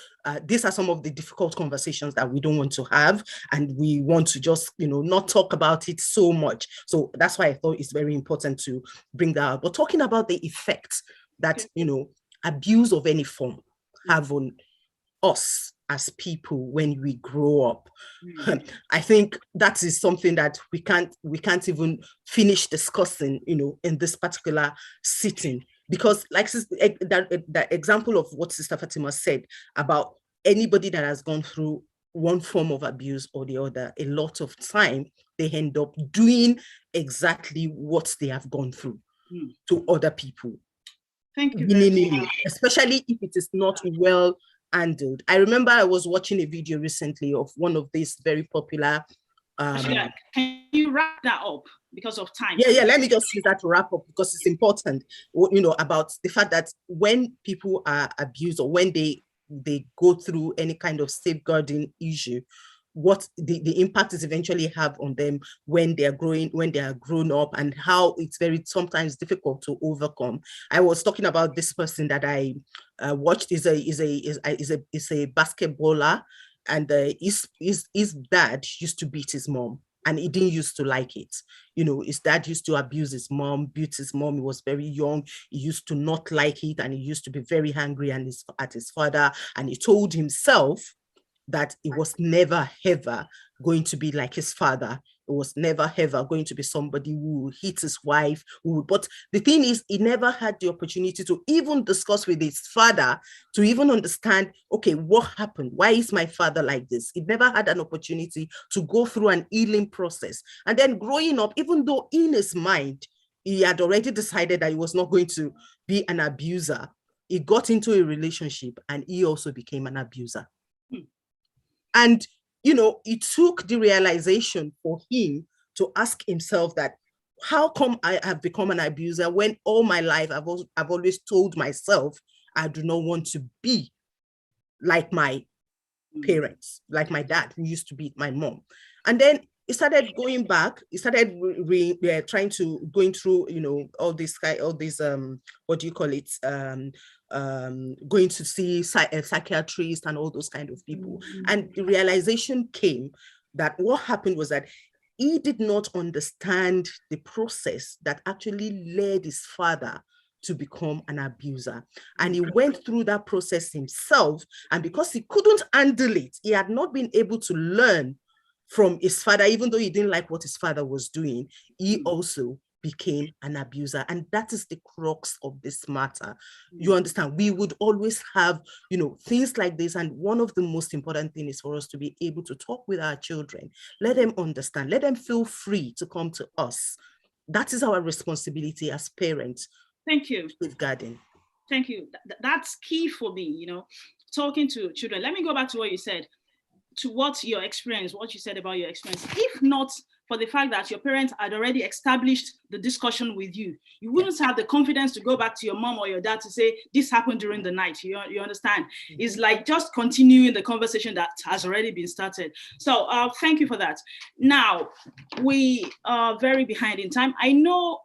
these are some of the difficult conversations that we don't want to have, and we want to just, you know, not talk about it so much. So that's why I thought it's very important to bring that out. But talking about the effects that, you know, abuse of any form have on us as people when we grow up. I think that is something that we can't even finish discussing, you know, in this particular sitting, because like that example of what Sister Fatima said about anybody that has gone through one form of abuse or the other, a lot of time they end up doing exactly what they have gone through to other people. Thank you. Especially if it is not well handled. I remember I was watching a video recently of one of these very popular. Can you wrap that up because of time? Yeah, let me just use that to wrap up, because it's important, you know, about the fact that when people are abused, or when they go through any kind of safeguarding issue, what the impact is eventually have on them when they are grown up, and how it's very sometimes difficult to overcome. I was talking about this person that I watched is a basketballer, and his dad used to beat his mom, and he didn't used to like it. You know, his dad used to abuse his mom, beat his mom. He was very young. He used to not like it, and he used to be very angry at his father. And he told himself that it was never ever going to be like his father. It was never ever going to be somebody who would hit his wife. But the thing is, he never had the opportunity to even discuss with his father, to even understand, okay, what happened? Why is my father like this? He never had an opportunity to go through an healing process. And then growing up, even though in his mind, he had already decided that he was not going to be an abuser, he got into a relationship and he also became an abuser. And, you know, it took the realization for him to ask himself that, how come I have become an abuser when all my life I've always told myself I do not want to be like my parents, like my dad who used to beat my mom. And then he started going back. He started going through, you know, all this what do you call it? Going to see psychiatrists and all those kind of people. And the realization came that what happened was that he did not understand the process that actually led his father to become an abuser. And he went through that process himself. And because he couldn't handle it, he had not been able to learn from his father, even though he didn't like what his father was doing, he also became an abuser. And that is the crux of this matter. You understand? We would always have, you know, things like this. And one of the most important things is for us to be able to talk with our children, let them understand, let them feel free to come to us. That is our responsibility as parents. Thank you. Safeguarding. Thank you. That's key for me, you know, talking to children. Let me go back to what you said, to what your experience, what you said about your experience. If not for the fact that your parents had already established the discussion with you. You wouldn't have the confidence to go back to your mom or your dad to say, this happened during the night. You understand? It's like just continuing the conversation that has already been started. So thank you for that. Now, we are very behind in time. I know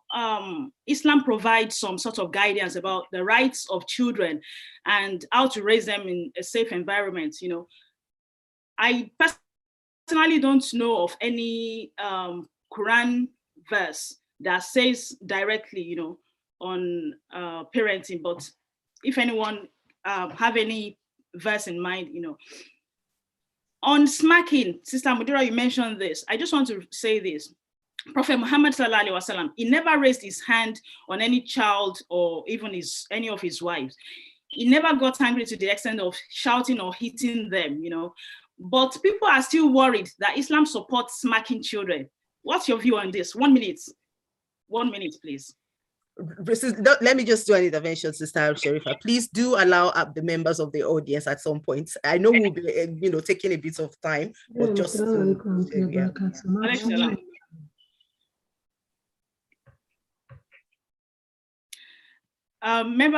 Islam provides some sort of guidance about the rights of children and how to raise them in a safe environment. You know, I personally don't know of any Quran verse that says directly, you know, on parenting. But if anyone have any verse in mind, you know, on smacking, Sister Mudira, you mentioned this. I just want to say this. Prophet Muhammad sallallahu alaihi wasallam, he never raised his hand on any child or even any of his wives. He never got angry to the extent of shouting or hitting them, you know. But people are still worried that Islam supports smacking children. What's your view on this? 1 minute. 1 minute, please. Let me just do an intervention, Sister Sharifa. Please do allow up the members of the audience at some point. I know we'll be, you know, taking a bit of time, but just member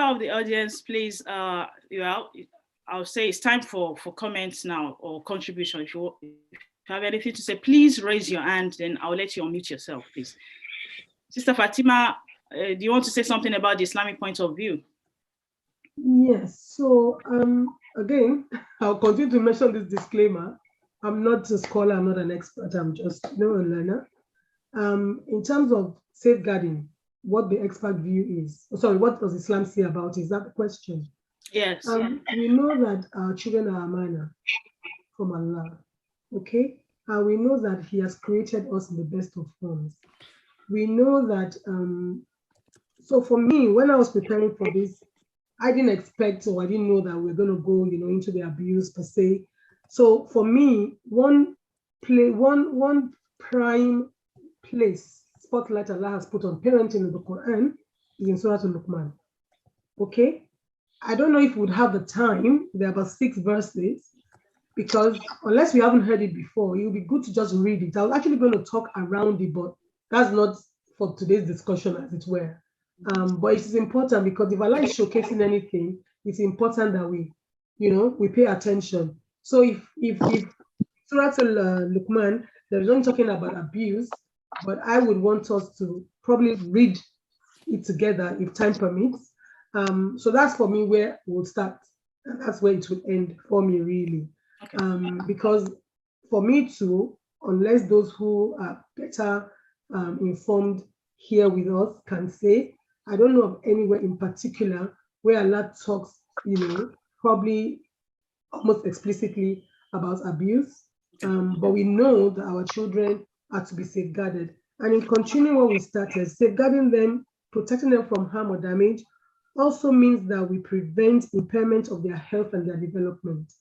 of the audience, please, I'll say it's time for comments now or contribution. If you have anything to say, please raise your hand, then I'll let you unmute yourself, please. Sister Fatima, do you want to say something about the Islamic point of view? Yes, so again, I'll continue to mention this disclaimer. I'm not a scholar, I'm not an expert, I'm just a learner. In terms of safeguarding, what the expert view is, what does Islam say about it? Is that the question? Yes. We know that our children are amana from Allah, okay? And we know that He has created us in the best of forms. We know that, so for me, when I was preparing for this, I didn't expect or I didn't know that we're going to go, you know, into the abuse per se. So for me, one prime place, spotlight Allah has put on parenting in the Quran is in Surah Al-Luqman. Okay? I don't know if we would have the time. There are about 6 verses, because unless we haven't heard it before, it would be good to just read it. I was actually going to talk around it, but that's not for today's discussion, as it were. But it is important because if Allah is showcasing anything, it's important that we, you know, we pay attention. So if Surah Al-Luqman, there is only talking about abuse, but I would want us to probably read it together if time permits. So that's for me where we'll start, and that's where it will end for me, really. Okay. Because for me too, unless those who are better informed here with us can say, I don't know of anywhere in particular where Allah talks, you know, probably almost explicitly about abuse. But we know that our children are to be safeguarded. And in continuing what we started, safeguarding them, protecting them from harm or damage, also means that we prevent impairment of their health and their development.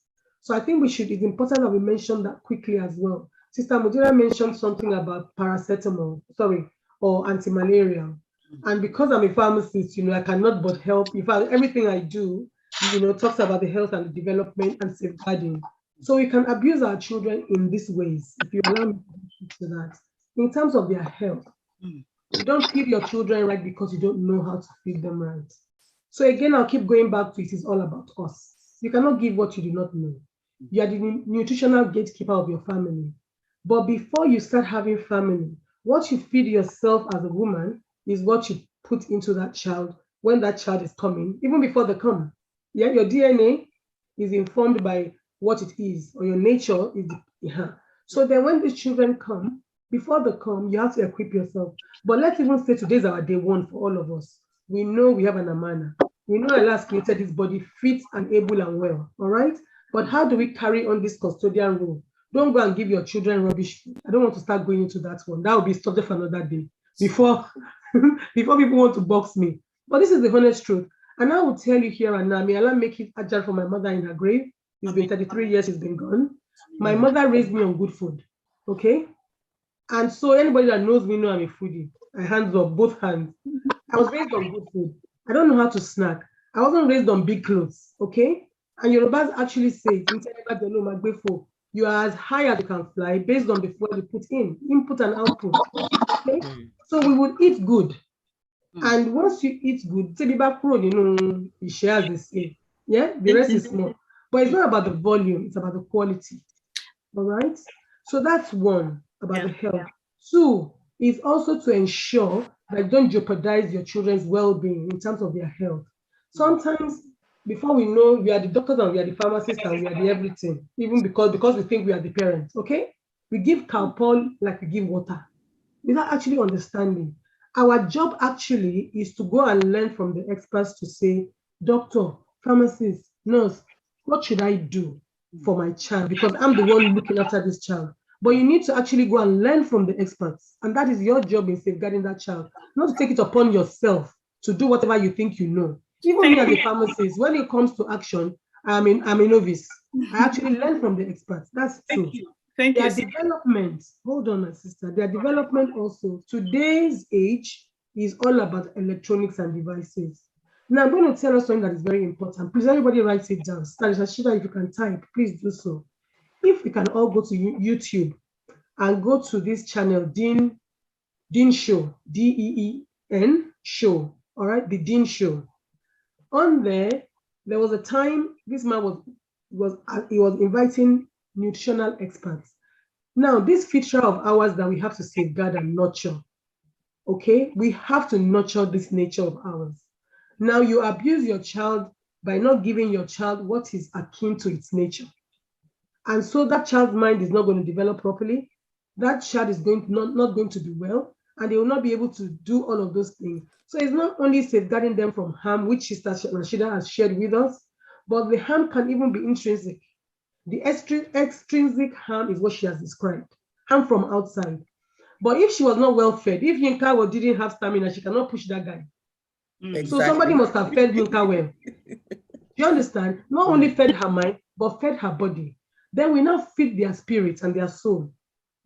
So I think it's important that we mention that quickly as well. Sister Mudira mentioned something about paracetamol, or anti-malarial. And because I'm a pharmacist, you know, I cannot but help. In fact, everything I do, you know, talks about the health and the development and safeguarding. So we can abuse our children in these ways, if you allow me to speak to that. In terms of their health, you don't feed your children right because you don't know how to feed them right. So again, I'll keep going back to it is all about us. You cannot give what you do not know. You are the nutritional gatekeeper of your family. But before you start having family, what you feed yourself as a woman is what you put into that child when that child is coming, even before they come. Yeah, your DNA is informed by what it is, or your nature is. So then when these children come, before they come, you have to equip yourself. But let's even say today's our day one for all of us. We know we have an amana. We know Allah has created this body fit and able and well, all right? But how do we carry on this custodian role? Don't go and give your children rubbish food. I don't want to start going into that one. That will be subject for another day before people want to box me. But this is the honest truth. And I will tell you here and now, may Allah make it agile for my mother in her grave. It's been 33 years, she's been gone. My mother raised me on good food, okay? And so anybody that knows me know I'm a foodie. I hands up, both hands. I was raised on good food. I don't know how to snack. I wasn't raised on big clothes, okay? And Yorubas actually say, you are as high as you can fly based on the fuel you put in, input and output. Okay? So we would eat good. And once you eat good, it shares the same. Yeah, the rest is small. But it's not about the volume, it's about the quality. All right. So that's one about the health. Two is also to ensure that you don't jeopardize your children's well-being in terms of their health. Sometimes, before we know, we are the doctors and we are the pharmacists and we are the everything, even because we think we are the parents. Okay, we give Calpol like we give water, without actually understanding. Our job actually is to go and learn from the experts to say, doctor, pharmacist, nurse, what should I do for my child? Because I'm the one looking after this child. But you need to actually go and learn from the experts. And that is your job in safeguarding that child, not to take it upon yourself to do whatever you think you know. Even me as a pharmacist, when it comes to action, I'm a novice. I actually learn from the experts. That's true. Thank you. Their development, hold on, my sister, their development also, today's age is all about electronics and devices. Now, I'm going to tell us something that is very important. Please, everybody write it down. Shida, if you can type, please do so. If we can all go to YouTube and go to this channel, Dean Show, DEEN Show, all right, the Dean Show. On there was a time this man was inviting nutritional experts. Now, this feature of ours that we have to safeguard and nurture, okay? We have to nurture this nature of ours. Now, you abuse your child by not giving your child what is akin to its nature. And so that child's mind is not going to develop properly. That child is not going to be well, and they will not be able to do all of those things. So it's not only safeguarding them from harm, which Sister Rashida has shared with us, but the harm can even be intrinsic. The extrinsic harm is what she has described, harm from outside. But if she was not well fed, if Yinka didn't have stamina, she cannot push that guy. Exactly. So somebody must have fed Yinka well. Do you understand? Not only fed her mind, but fed her body. Then we now feed their spirit and their soul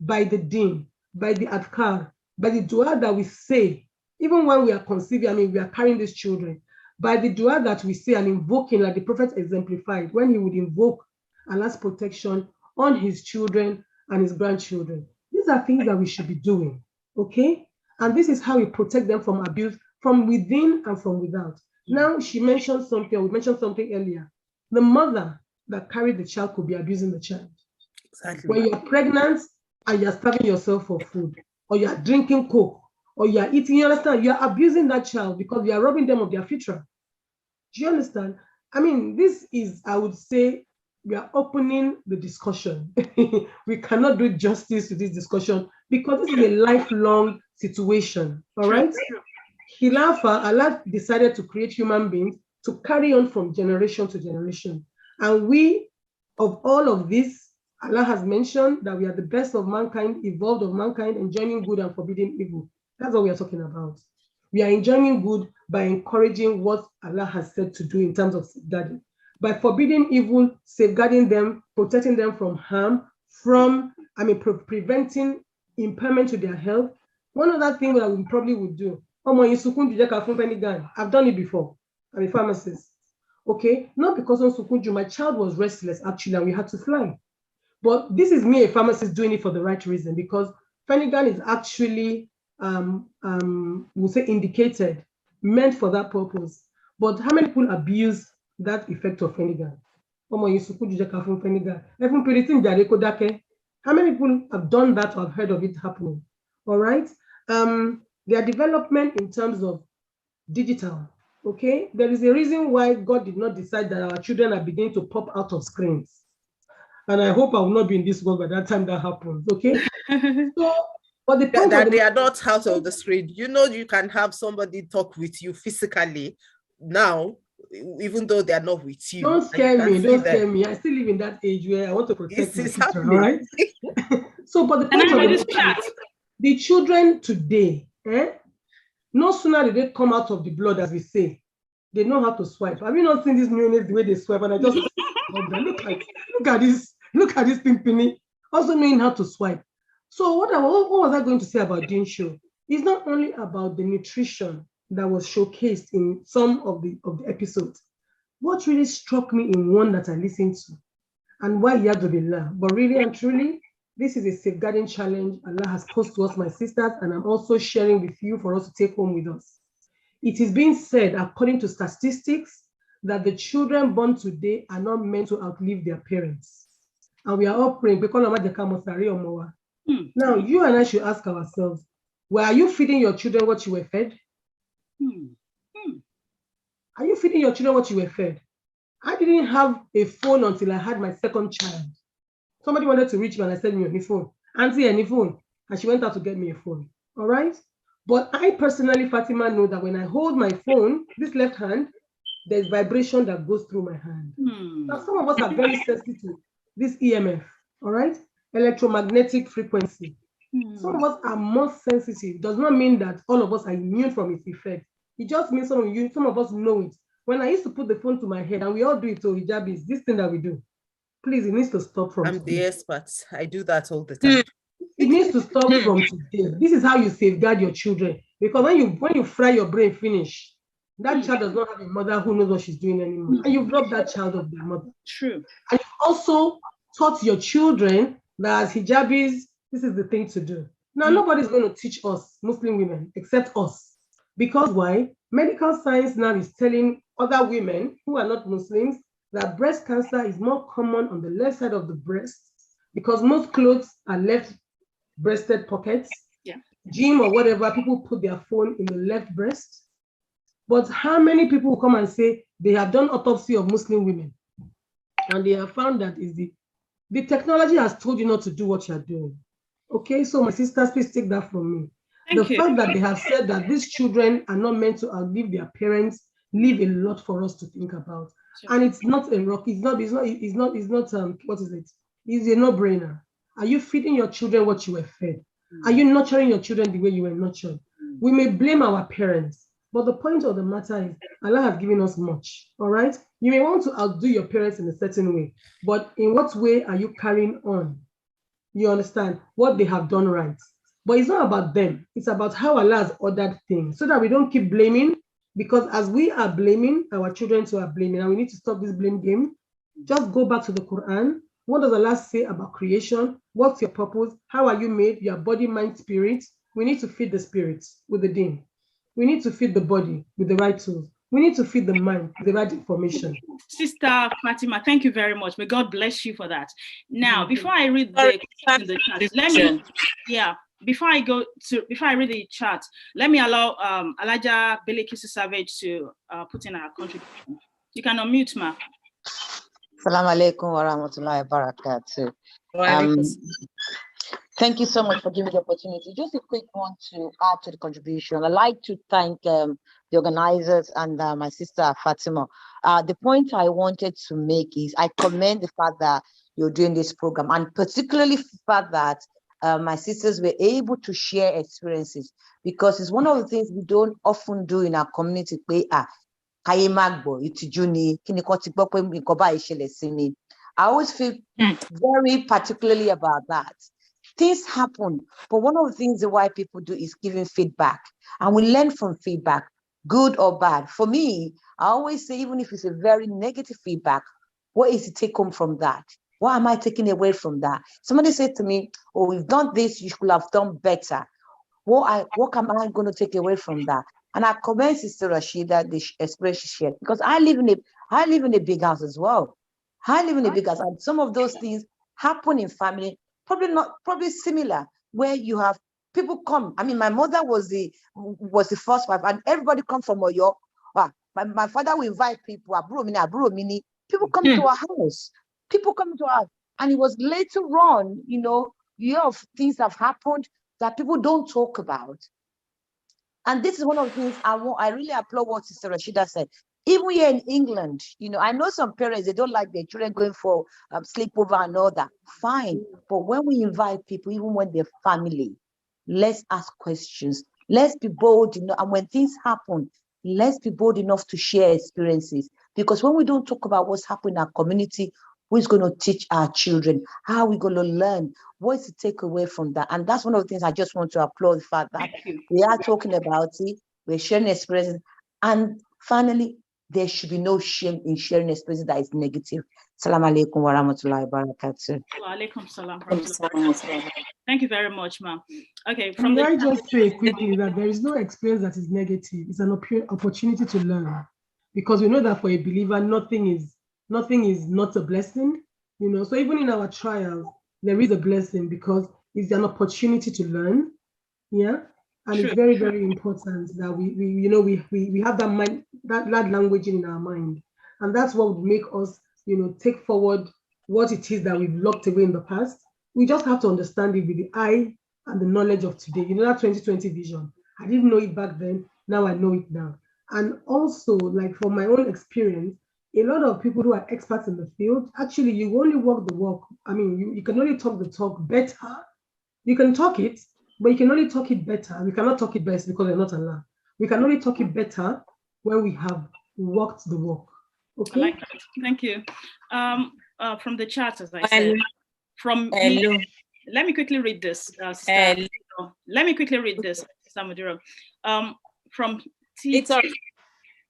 by the deen, by the adkar, by the dua that we say, even when we are conceiving, we are carrying these children, by the dua that we say and invoking, like the Prophet exemplified, when he would invoke Allah's protection on his children and his grandchildren. These are things that we should be doing, okay? And this is how we protect them from abuse from within and from without. Now, we mentioned something earlier. The mother that carried the child could be abusing the child. Exactly. When you're pregnant and you're starving yourself for food, or you're drinking Coke, or you're eating, you understand? You're abusing that child because you're robbing them of their future. Do you understand? I mean, this is, I would say, we are opening the discussion. We cannot do justice to this discussion because this is a lifelong situation, all right? Allah decided to create human beings to carry on from generation to generation. And we, of all of this, Allah has mentioned that we are the best of mankind, evolved of mankind, enjoying good and forbidding evil. That's what we are talking about. We are enjoying good by encouraging what Allah has said to do in terms of safeguarding. By forbidding evil, safeguarding them, protecting them from harm, from, preventing impairment to their health. One other thing that we probably would do, I've done it before. I'm a pharmacist. Okay, not because on Sukunju, my child was restless actually, and we had to fly. But this is me, a pharmacist, doing it for the right reason, because Fenigan is actually, we'll say, indicated, meant for that purpose. But how many people abuse that effect of Fenigan? How many people have done that or have heard of it happening? All right. Their development in terms of digital, okay? There is a reason why God did not decide that our children are beginning to pop out of screens. And I hope I will not be in this world by that time that happens, okay? So, but the point that they are not out of the screen. You know, you can have somebody talk with you physically now, even though they are not with you. Don't scare me, don't scare me. I still live in that age where I want to protect my children, all right? So, but the point of the children today, no sooner did they come out of the blood, as we say, they know how to swipe. Have you not seen this mayonnaise, the way they swipe? And I just look at this thing, Penny, also knowing how to swipe. So what was I going to say about Dean Show? It's not only about the nutrition that was showcased in some of the episodes. What really struck me in one that I listened to, And why Yadubillah? But really and truly, this is a safeguarding challenge Allah has posed to us, my sisters, and I'm also sharing with you for us to take home with us. It is being said, according to statistics, that the children born today are not meant to outlive their parents. And we are all praying. Now, you and I should ask ourselves, are you feeding your children what you were fed? Are you feeding your children what you were fed? I didn't have a phone until I had my second child. Somebody wanted to reach me and I said, "Me phone. Auntie, any phone?" And she went out to get me a phone. All right? But I personally, Fatima, know that when I hold my phone, this left hand, there's vibration that goes through my hand. Now, some of us are very sensitive to this EMF, all right? Electromagnetic frequency. Some of us are more sensitive. Does not mean that all of us are immune from its effect. It just means some of us know it. When I used to put the phone to my head, and we all do it, so hijab is this thing that we do. Please, it needs to stop from I'm today. the expert. I do that all the time. It needs to stop from today. This is how you safeguard your children. Because when you fry your brain finish, that child does not have a mother who knows what she's doing anymore. And you've robbed that child of their mother. True. And you've also taught your children that as hijabis, this is the thing to do. Now, nobody's going to teach us, Muslim women, except us. Because why? Medical science now is telling other women who are not Muslims that breast cancer is more common on the left side of the breast because most clothes are left breasted pockets. Yeah. Gym or whatever, people put their phone in the left breast. But how many people will come and say they have done autopsy of Muslim women and they have found that is the technology has told you not to do what you're doing. Okay, so my sisters, please take that from me. The fact that they have said that these children are not meant to outlive their parents leave a lot for us to think about. Sure. And it's not a rock, it's not what is it? It's a no-brainer. Are you feeding your children what you were fed? Are you nurturing your children the way you were nurtured? We may blame our parents, but the point of the matter is Allah has given us much, all right? You may want to outdo your parents in a certain way, but in what way are you carrying on? You understand what they have done right. But it's not about them. It's about how Allah has ordered things so that we don't keep blaming, because as we are blaming, our children too are blaming, and we need to stop this blame game. Just go back to the Quran. What does Allah say about creation? What's your purpose? How are you made? Your body, mind, spirit. We need to feed the spirit with the deen. We need to feed the body with the right tools. We need to feed the mind with the right information. Sister Fatima, thank you very much. May God bless you for that. Now, before I read the chat, before I read the chat, let me allow Alaja Belekisi Savage to put in our contribution. You can unmute, ma. Assalamu alaikum wa rahmatullahi wa barakatuh. Thank you so much for giving me the opportunity. Just a quick one to add to the contribution. I'd like to thank the organizers and my sister Fatima. The point I wanted to make is I commend the fact that you're doing this program, and particularly the fact that my sisters were able to share experiences, because it's one of the things we don't often do in our community. I always feel very particularly about that. Things happen, but one of the things the white people do is giving feedback, and we learn from feedback, good or bad. For me, I always say, even if it's a very negative feedback, what is the take home from that? What am I taking away from that? Somebody said to me, "Oh, we've done this, you should have done better." What am I going to take away from that? And I commend Sister Rashida, the expression she shared, because I live in a big house as well. I live in a big house, and some of those things happen in family, probably similar, where you have people come. I mean, my mother was the first wife, and everybody come from Oyo. My father will invite people, people come to our house. People come to our house. And it was later on, things have happened that people don't talk about. And this is one of the things I really applaud what Sister Rashida said. Even here in England, I know some parents, they don't like their children going for sleepover and all that. Fine. But when we invite people, even when they're family, let's ask questions. Let's be bold enough. And when things happen, let's be bold enough to share experiences. Because when we don't talk about what's happening in our community, who's going to teach our children? How are we going to learn? What's the takeaway from that? And that's one of the things I just want to applaud the fact that we are talking about it, we're sharing experiences. And finally, there should be no shame in sharing experiences that is negative. Assalamu alaikum wa rahmatullahi wa barakatuh. Wa alaikum salam. Thank you very much, ma'am. Okay, from Can I just say quickly that there is no experience that is negative. It's an opportunity to learn, because we know that for a believer, nothing is not a blessing. So even in our trials, there is a blessing because it's an opportunity to learn. Yeah. And True. It's very, very important that we have that mind, that language in our mind. And that's what would make us, take forward what it is that we've locked away in the past. We just have to understand it with the eye and the knowledge of today. That 2020 vision. I didn't know it back then. Now I know it now. And also, like from my own experience, a lot of people who are experts in the field, actually, you only walk the walk. I mean, you can only talk the talk better. You can talk it, but you can only talk it better. We cannot talk it best because we're not Allah. We can only talk it better when we have walked the walk. Okay. I like that. Thank you. From the chat, as I said, from me, let me quickly read this. Let me quickly read this, Sister Mudiro. From T.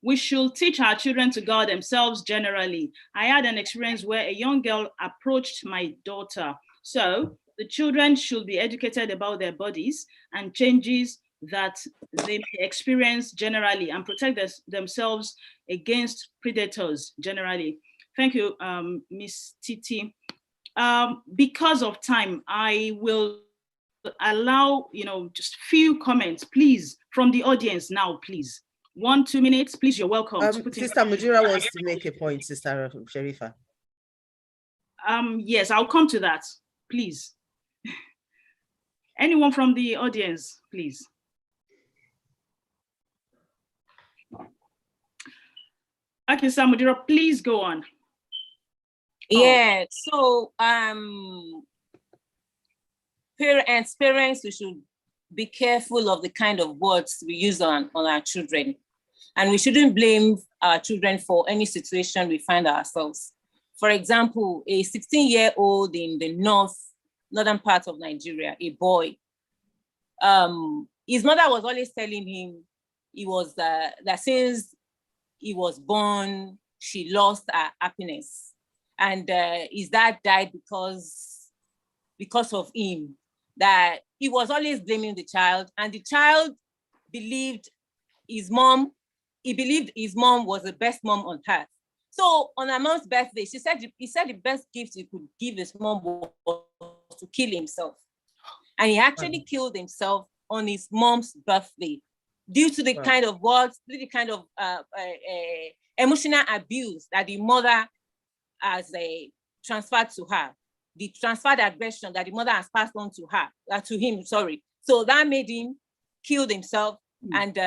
We should teach our children to guard themselves generally. I had an experience where a young girl approached my daughter. So the children should be educated about their bodies and changes that they may experience generally and protect themselves against predators generally. Thank you, Ms. Titi. Because of time, I will allow, just few comments, please, from the audience now, please. 1-2 minutes, please, you're welcome. Sister Mujira wants to make a point, Sister Sharifa. Yes, I'll come to that, please. Anyone from the audience, please. Okay, Sister Mujira, please go on. Yeah, so parents, we should be careful of the kind of words we use on our children. And we shouldn't blame our children for any situation we find ourselves. For example, a 16-year-old in the northern part of Nigeria, a boy, his mother was always telling him that since he was born, she lost her happiness. And his dad died because of him, that he was always blaming the child, and the child believed his mom was the best mom on earth. So on her mom's birthday, he said the best gift he could give his mom was to kill himself. And he actually killed himself on his mom's birthday due to the kind of words, the kind of emotional abuse that the mother has transferred to her, the transferred aggression that the mother has passed on to him. So that made him kill himself, and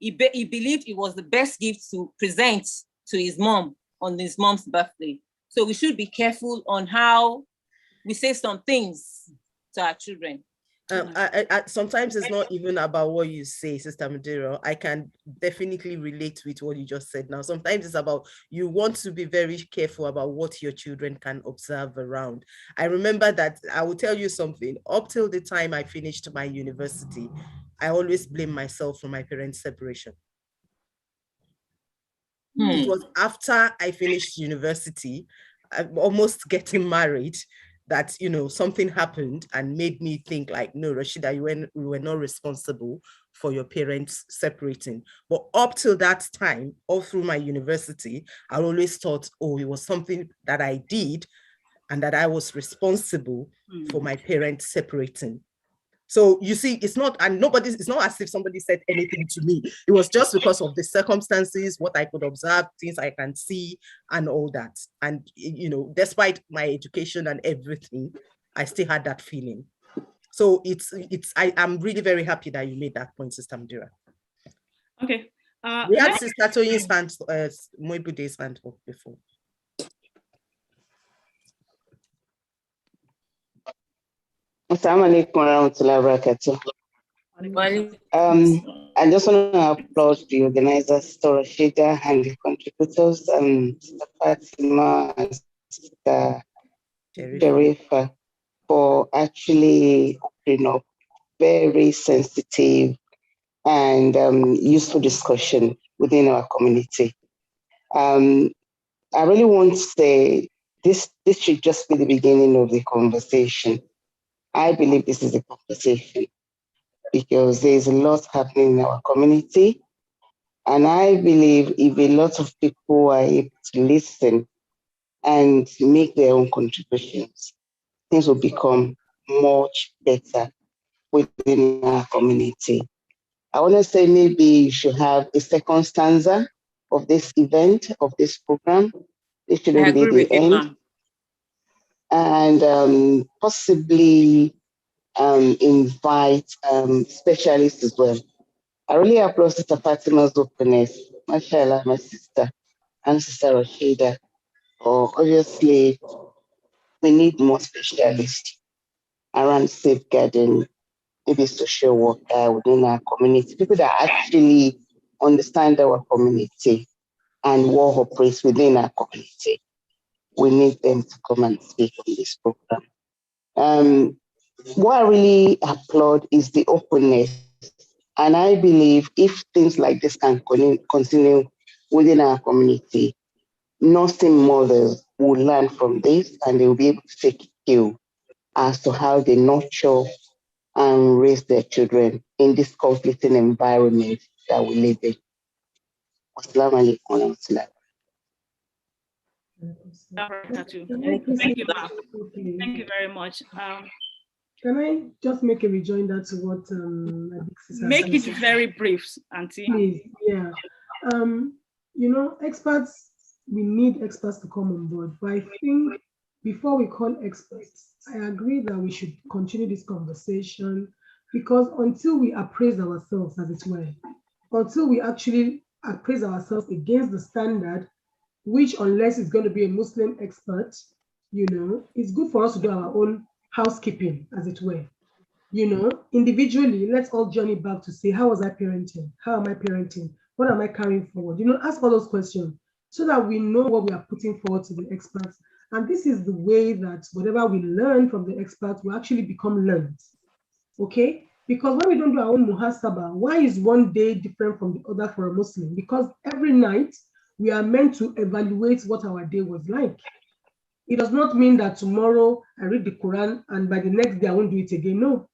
he believed it was the best gift to present to his mom on his mom's birthday. So we should be careful on how we say some things to our children. Sometimes it's not even about what you say, Sister Madero. I can definitely relate with what you just said now. Sometimes it's about you want to be very careful about what your children can observe around. I remember that I will tell you something. Up till the time I finished my university, I always blame myself for my parents' separation. It was after I finished university, I'm almost getting married, that something happened and made me think like, no, Rashida, you were not responsible for your parents separating. But up till that time, all through my university, I always thought, oh, it was something that I did and that I was responsible for my parents separating. So you see, it's not as if somebody said anything to me. It was just because of the circumstances, what I could observe, things I can see, and all that. And despite my education and everything, I still had that feeling. So I'm really very happy that you made that point, Sister Mdira. Okay. We had Sister Toyin's hand, Moibude's hand before. Assalamu alaikum warahmatullahi wabarakatuh. I just want to applaud the organizers, Sister Rashida, and the contributors, Sister Fatima and Sister Sharifa, for actually, very sensitive and useful discussion within our community. I really want to say this should just be the beginning of the conversation. I believe this is a conversation because there's a lot happening in our community. And I believe if a lot of people are able to listen and make their own contributions, things will become much better within our community. I want to say maybe you should have a second stanza of this event, of this program. It shouldn't be the end. And possibly invite specialists as well. I really applaud Sister Fatima's openness. Mashallah, my sister, and Sister Rashida. Obviously, we need more specialists around safeguarding, maybe social worker within our community, people that actually understand our community and what operates within our community. We need them to come and speak on this program. What I really applaud is the openness. And I believe if things like this can continue within our community, nursing mothers will learn from this and they will be able to take cue as to how they nurture and raise their children in this conflicting environment that we live in. Assalamu alaikum wa rahmatullah. Thank you very much. Can I just make a rejoinder to what make it very brief, Auntie? Please, yeah. You know, experts, we need experts to come on board. But I think before we call experts, I agree that we should continue this conversation because until we appraise ourselves, as it were, until we actually appraise ourselves against the standard, which unless it's going to be a Muslim expert, you know, it's good for us to do our own housekeeping, as it were. You know, individually, let's all journey back to say, how was I parenting? How am I parenting? What am I carrying forward? You know, ask all those questions so that we know what we are putting forward to the experts. And this is the way that whatever we learn from the experts will actually become learned. Okay? Because when we don't do our own muhasabah, why is one day different from the other for a Muslim? Because every night we are meant to evaluate what our day was like. It does not mean that tomorrow I read the Quran and by the next day I won't do it again. No,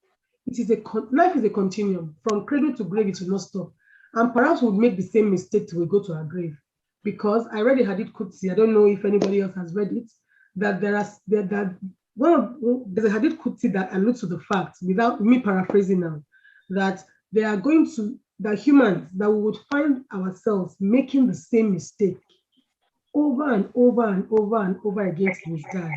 it is life is a continuum. From cradle to grave, it will not stop. And perhaps we'll make the same mistake till we go to our grave. Because I read the Hadith Qudsi, I don't know if anybody else has read it, that there's a Hadith Qudsi that alludes to the fact, without me paraphrasing now, that that humans, that we would find ourselves making the same mistake over and over and over and over against this guy,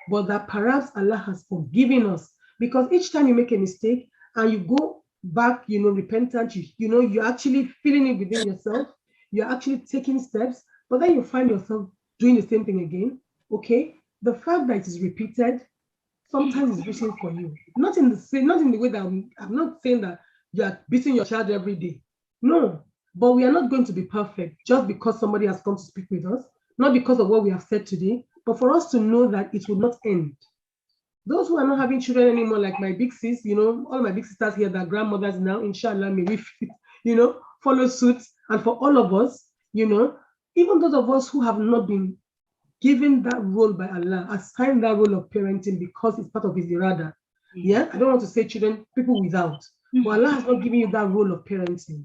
but that perhaps Allah has forgiven us because each time you make a mistake and you go back, you know, repentant, you know, you're actually feeling it within yourself, you're actually taking steps, but then you find yourself doing the same thing again. Okay, the fact that it is repeated sometimes is written for you. Not in the way that I'm not saying that you are beating your child every day. No, but we are not going to be perfect just because somebody has come to speak with us. Not because of what we have said today, but for us to know that it will not end. Those who are not having children anymore, like my big sis, you know, all my big sisters here that are grandmothers now, inshallah, may we, you know, follow suit. And for all of us, you know, even those of us who have not been given that role by Allah, assigned that role of parenting because it's part of His irada. Yeah, I don't want to say children, people without, but Allah has not given you that role of parenting.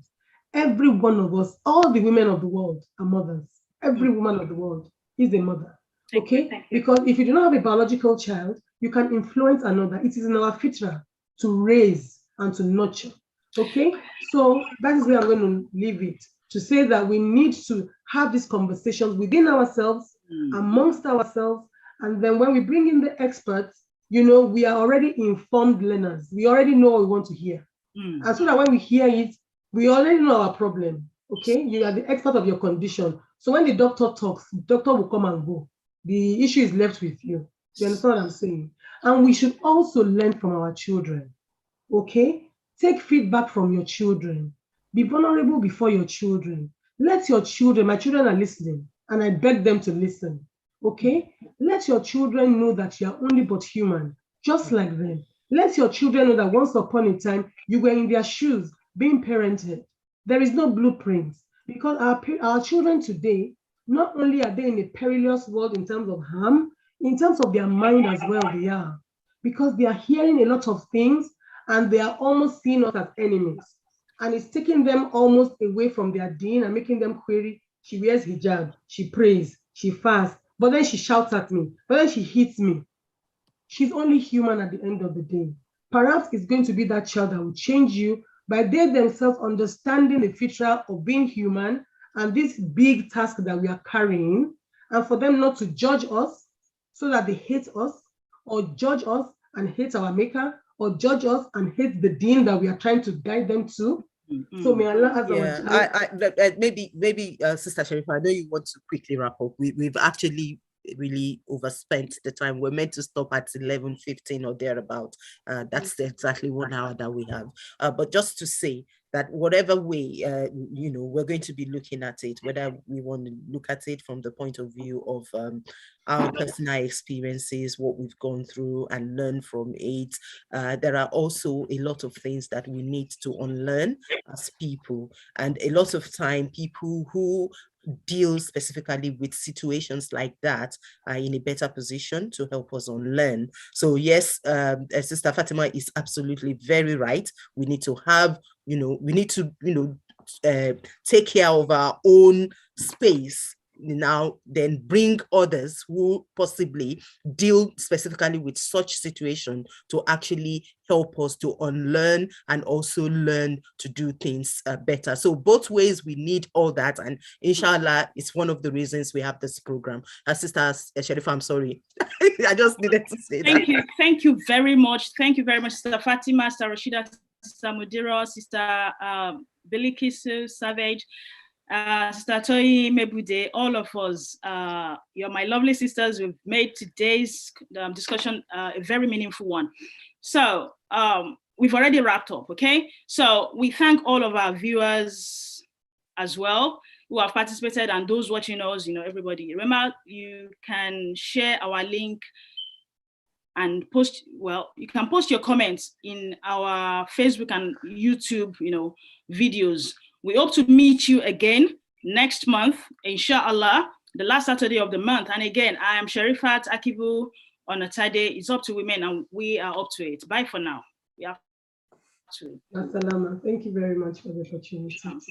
Every one of us, all the women of the world are mothers. Every woman of the world is a mother, okay? Because if you do not have a biological child, you can influence another. It is in our fitra to raise and to nurture, okay? So that is where I'm going to leave it, to say that we need to have these conversations within ourselves, amongst ourselves, and then when we bring in the experts, you know, we are already informed learners. We already know what we want to hear. And so that when we hear it, we already know our problem, okay? You are the expert of your condition. So when the doctor talks, the doctor will come and go. The issue is left with you. You understand what I'm saying? And we should also learn from our children, okay? Take feedback from your children. Be vulnerable before your children. Let your children, my children are listening, and I beg them to listen, okay? Let your children know that you are only but human, just like them. Let your children know that once upon a time, you were in their shoes, being parented. There is no blueprint. Because our children today, not only are they in a perilous world in terms of harm, in terms of their mind as well, they are. Because they are hearing a lot of things and they are almost seeing us as enemies. And it's taking them almost away from their deen and making them query. She wears hijab, she prays, she fasts, but then she shouts at me, but then she hits me. She's only human at the end of the day. Perhaps it's going to be that child that will change you by they themselves understanding the future of being human and this big task that we are carrying, and for them not to judge us so that they hate us, or judge us and hate our maker, or judge us and hate the deen that we are trying to guide them to. So may Allah has maybe Sister Sharifa, I know you want to quickly wrap up. We've actually really overspent the time. We're meant to stop at 11:15 or thereabout. That's exactly 1 hour that we have. But just to say that whatever way, we're going to be looking at it, whether we want to look at it from the point of view of our personal experiences, what we've gone through and learn from it. There are also a lot of things that we need to unlearn as people. And a lot of time, people who deal specifically with situations like that are in a better position to help us unlearn. So yes, Sister Fatima is absolutely very right. We need to have, we need to, take care of our own space now, then bring others who possibly deal specifically with such situation to actually help us to unlearn and also learn to do things better. So both ways we need all that, and inshallah it's one of the reasons we have this program. Sister Sharifa, I'm sorry. I just needed to say that. Thank you very much. Thank you very much, Sister Fatima, Sister Rashida, Sister Mudira, Sister Bilikisu Savage, Sister Toyi Mebude, all of us, you're my lovely sisters. We've made today's discussion a very meaningful one. So we've already wrapped up, okay? So we thank all of our viewers as well who have participated, and those watching us, everybody. Remember, you can share our link and post, you can post your comments in our Facebook and YouTube, videos. We hope to meet you again next month, inshallah, the last Saturday of the month. And again, I am Sharifat Akibu on a Tade. It's up to women, and we are up to it. Bye for now. We have to. Assalamu. Thank you very much for the opportunity.